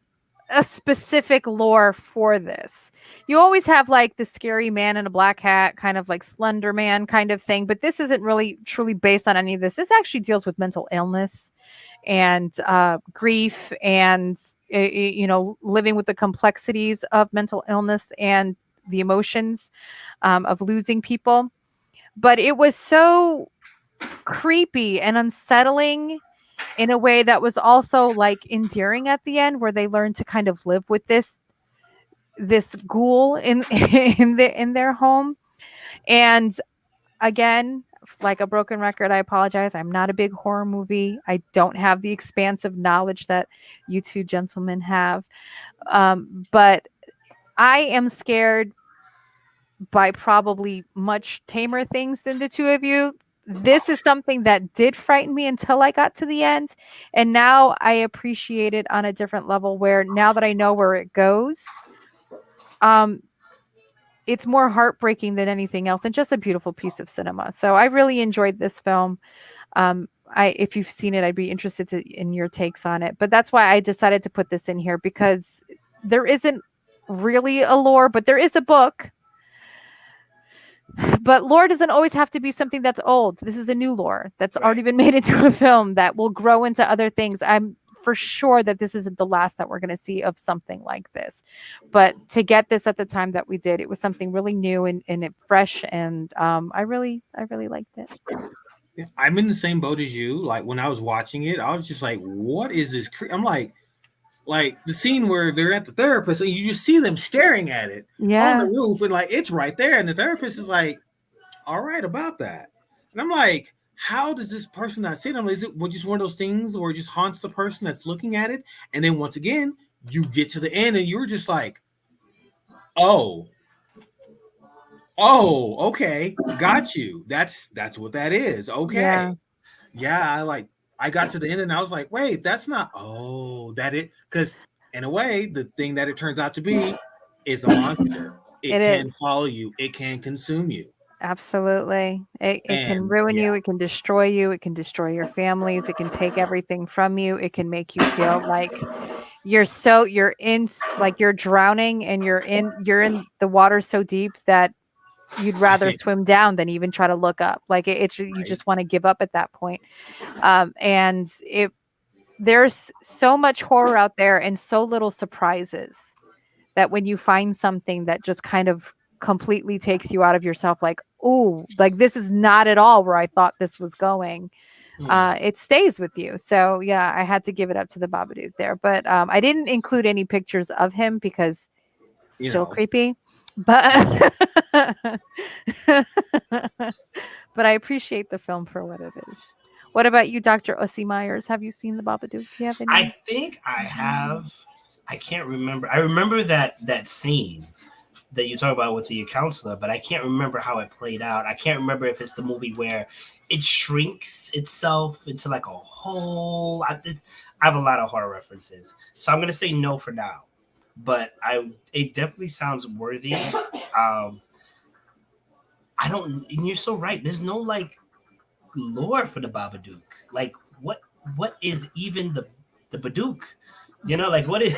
a specific lore for this. You always have like the scary man in a black hat, kind of like Slender Man kind of thing, but this isn't really truly based on any of this. This actually deals with mental illness and grief and living with the complexities of mental illness and the emotions of losing people. But it was so creepy and unsettling in a way that was also like endearing at the end, where they learned to kind of live with this ghoul in their home. And again, like a broken record, I apologize. I'm not a big horror movie. I don't have the expansive knowledge that you two gentlemen have. But I am scared by probably much tamer things than the two of you. This is something that did frighten me until I got to the end. And now I appreciate it on a different level, where now that I know where it goes, it's more heartbreaking than anything else and just a beautiful piece of cinema. So I really enjoyed this film. If you've seen it, I'd be interested in your takes on it. But that's why I decided to put this in here, because there isn't really a lore, but there is a book. But lore doesn't always have to be something that's old. This is a new lore that's already been made into a film that will grow into other things. I'm for sure that this isn't the last that we're going to see of something like this. But to get this at the time that we did, it was something really new and fresh. And I really liked it. Yeah, I'm in the same boat as you. Like when I was watching it, I was just like, what is this? I'm like the scene where they're at the therapist and you just see them staring at it on the roof, and like it's right there, and the therapist is like, all right about that. And I'm like, how does this person not see them? Is it just one of those things where it just haunts the person that's looking at it? And then once again, you get to the end and you're just like, oh, okay, got you. That's what that is. Okay. Yeah, I got to the end and I was like, wait, that's not, that it, because in a way, the thing that it turns out to be is a monster. It can follow you. It can consume you. Absolutely. It can ruin you. It can destroy you. It can destroy your families. It can take everything from you. It can make you feel like you're drowning and you're in the water so deep that you'd rather swim down than even try to look up. Like you just want to give up at that point. And there's so much horror out there and so little surprises that when you find something that just kind of completely takes you out of yourself, like, oh, like this is not at all where I thought this was going. It stays with you. So yeah, I had to give it up to the Babadook there, but I didn't include any pictures of him because it's still creepy. But but I appreciate the film for what it is. What about you, Dr. Ossie Myers? Have you seen the Babadook? Do you have any? I think I have. I can't remember. I remember that scene that you talk about with the counselor, but I can't remember how it played out. I can't remember if it's the movie where it shrinks itself into like a hole. I have a lot of horror references, so I'm gonna say no for now. But it definitely sounds worthy. I don't. And you're so right. There's no like lore for the Babadook. Like what is even the Badook? Like what is?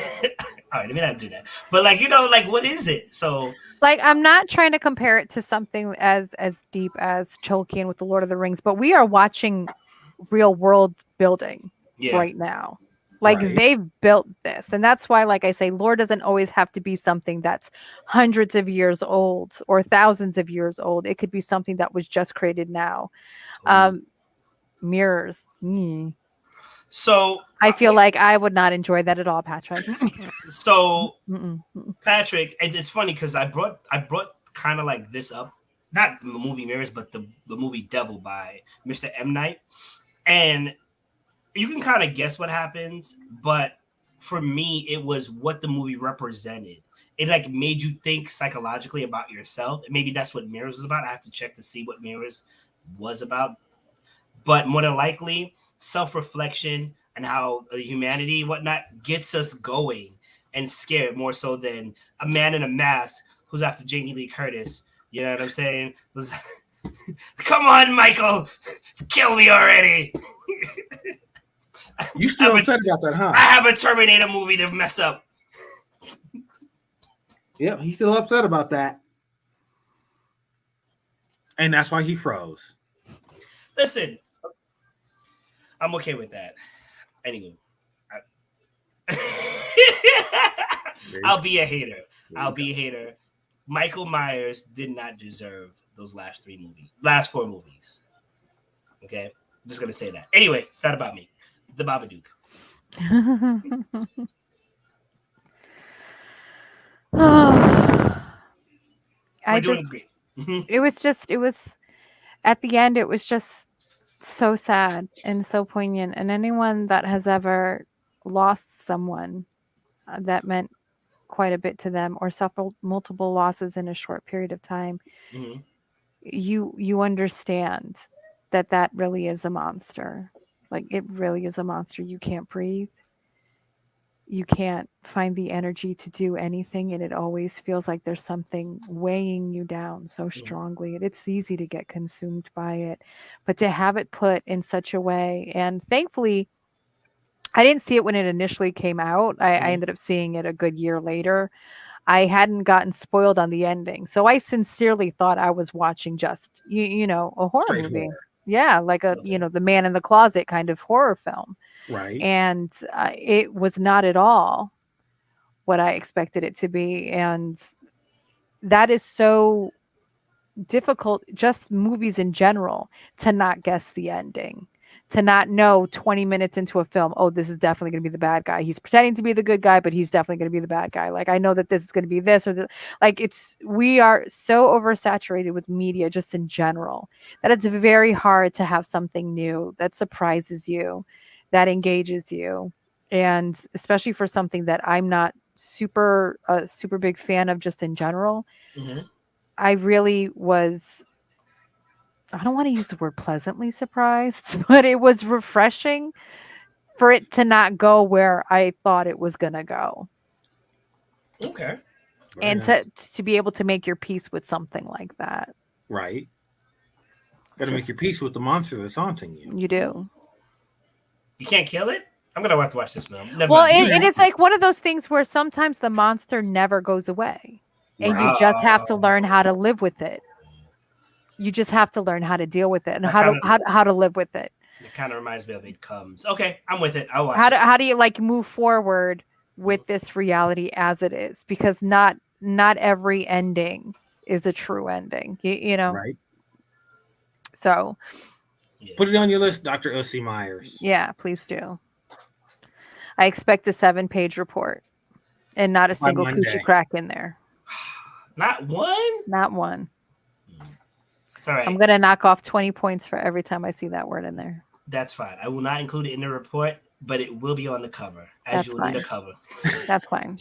All right, let me not do that. But like like what is it? So like I'm not trying to compare it to something as deep as Tolkien with the Lord of the Rings, but we are watching real world building right now. Like they've built this, and that's why, like I say, lore doesn't always have to be something that's hundreds of years old or thousands of years old. It could be something that was just created now. Mirrors. So I feel like I would not enjoy that at all, Patrick. So Patrick, it's funny because I brought kind of like this up, not the movie Mirrors, but the movie Devil by Mr. M. Night, and you can kind of guess what happens, but for me, it was what the movie represented. It like made you think psychologically about yourself. And maybe that's what Mirrors was about. I have to check to see what Mirrors was about. But more than likely, self-reflection and how humanity and whatnot gets us going and scared more so than a man in a mask who's after Jamie Lee Curtis. You know what I'm saying? Come on, Michael, kill me already. You still upset about that, huh? I have a Terminator movie to mess up. Yep, he's still upset about that. And that's why he froze. Listen, I'm okay with that. Anyway, I'll be a hater. I'll be a hater. Michael Myers did not deserve those last 4 movies. Okay? I'm just going to say that. Anyway, it's not about me. The Babadook. It was at the end, it was just so sad and so poignant. And anyone that has ever lost someone that meant quite a bit to them or suffered multiple losses in a short period of time, you understand that really is a monster. Like it really is a monster. You can't breathe. You can't find the energy to do anything, and it always feels like there's something weighing you down so strongly. It's easy to get consumed by it, but to have it put in such a way, and thankfully I didn't see it when it initially came out. I ended up seeing it a good year later. I hadn't gotten spoiled on the ending, so I sincerely thought I was watching just a horror movie. Horror. Yeah, like the Man in the Closet kind of horror film. Right. And it was not at all what I expected it to be. And that is so difficult, just movies in general, to not guess the ending, to not know 20 minutes into a film, oh, this is definitely going to be the bad guy. He's pretending to be the good guy, but he's definitely going to be the bad guy. Like, I know that this is going to be this or that. Like, we are so oversaturated with media just in general that it's very hard to have something new that surprises you, that engages you. And especially for something that I'm not super big fan of just in general, I really was, I don't want to use the word pleasantly surprised, but it was refreshing for it to not go where I thought it was going to go. Okay. And to be able to make your peace with something like that. Right. Got to make your peace with the monster that's haunting you. You do. You can't kill it? I'm going to have to watch this film. Well, it is like one of those things where sometimes the monster never goes away. And you just have to learn how to live with it. You just have to learn how to deal with it and how to live with it. It kind of reminds me of It Comes. Okay, I'm with it. I'll watch it. How do you like move forward with this reality as it is? Because not every ending is a true ending. You know? Right. So put it on your list, Dr. O.C. Myers. Yeah, please do. I expect a 7-page report and not a single coochie crack in there. Not one? Not one. It's all right. I'm going to knock off 20 points for every time I see that word in there. That's fine. I will not include it in the report, but it will be on the cover, as you will need a cover. That's fine.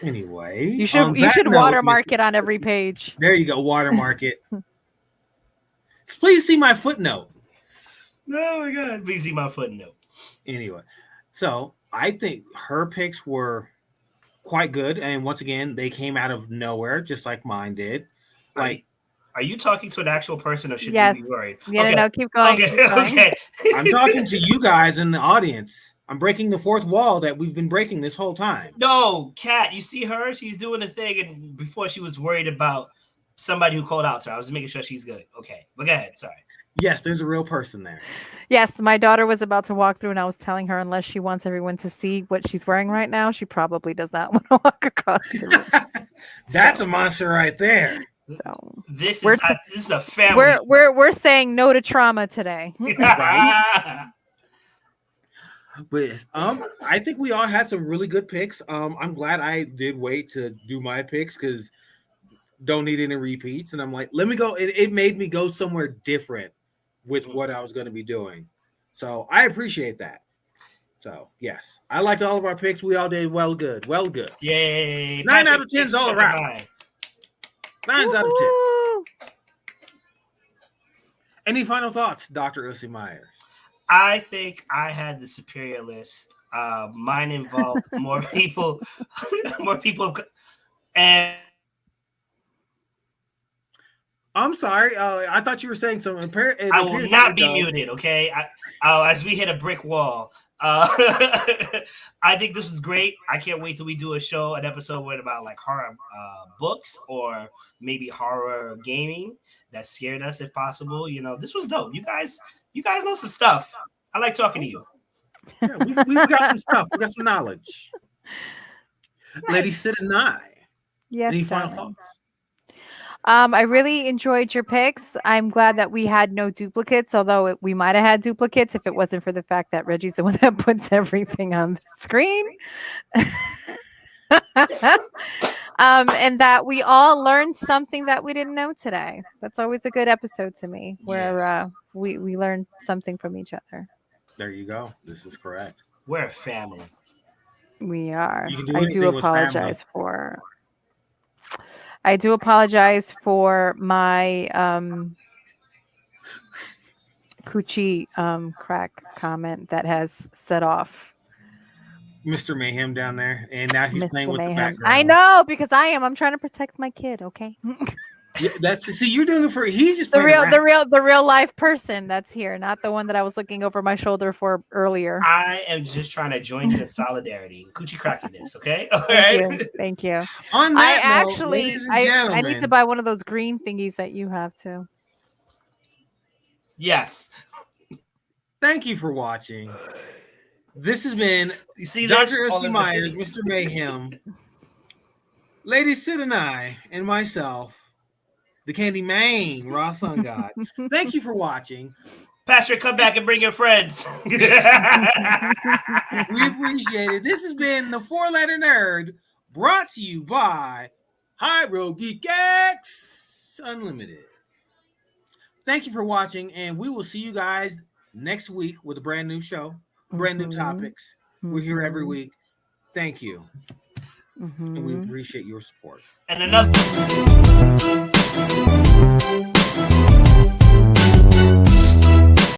Anyway, you should watermark it on every page. There you go, watermark it. Please see my footnote. Oh my God! Please see my footnote. Anyway, so I think her picks were quite good. And once again, they came out of nowhere, just like mine did. Like, are you talking to an actual person, or should Yes. we be worried? Yeah, Okay. no, keep going. Okay, keep going. okay. I'm talking to you guys in the audience. I'm breaking the fourth wall that we've been breaking this whole time. No, Kat, you see her? She's doing a thing, and before she was worried about somebody who called out to her. I was just making sure she's good. Okay, but go ahead. Sorry. Yes, there's a real person there. Yes, my daughter was about to walk through, and I was telling her, unless she wants everyone to see what she's wearing right now, she probably does not want to walk across the room. That's a monster right there. So This is a family. we're saying no to trauma today. Right? But I think we all had some really good picks. I'm glad I did wait to do my picks because don't need any repeats. And I'm like, let me go. It made me go somewhere different with what I was going to be doing. So I appreciate that. So yes, I liked all of our picks. We all did well good. Yay. 9 out of 10's all around. 9 out of 10. Any final thoughts, Dr. Usi Myers? I think I had the superior list. Mine involved more people, and I'm sorry. I thought you were saying something. I will not be muted. Okay, as we hit a brick wall. I think this was great. I can't wait till we do an episode with about like horror books or maybe horror gaming that scared us, if possible. You know, this was dope. You guys know some stuff. I like talking to you. Yeah, we've got some stuff. We got some knowledge. Lady Sid and I. Yes. Any final thoughts? I really enjoyed your picks. I'm glad that we had no duplicates, although we might have had duplicates if it wasn't for the fact that Reggie's the one that puts everything on the screen. And that we all learned something that we didn't know today. That's always a good episode to me, where we learn something from each other. There you go. This is correct. We're a family. We are. I do apologize for my coochie crack comment that has set off Mr. Mayhem down there, and now he's playing with the background. I know, because I'm trying to protect my kid. Okay. Yeah, you're doing it for. He's just the real life person that's here, not the one that I was looking over my shoulder for earlier. I am just trying to join you in solidarity, coochie crackiness. Okay. All Thank you. On that note, I need to buy one of those green thingies that you have too. Yes. Thank you for watching. This has been Dr. Usi Myers, Mr. Mayhem, Lady Sid and I, and myself, the Candy Man, Raw Sun God. Thank you for watching. Patrick, come back and bring your friends. We appreciate it. This has been the 4-Letter Nerd, brought to you by Hyro Geek X Unlimited. Thank you for watching, and we will see you guys next week with a brand new show, brand new topics. We're here every week. Thank you. And we appreciate your support. And another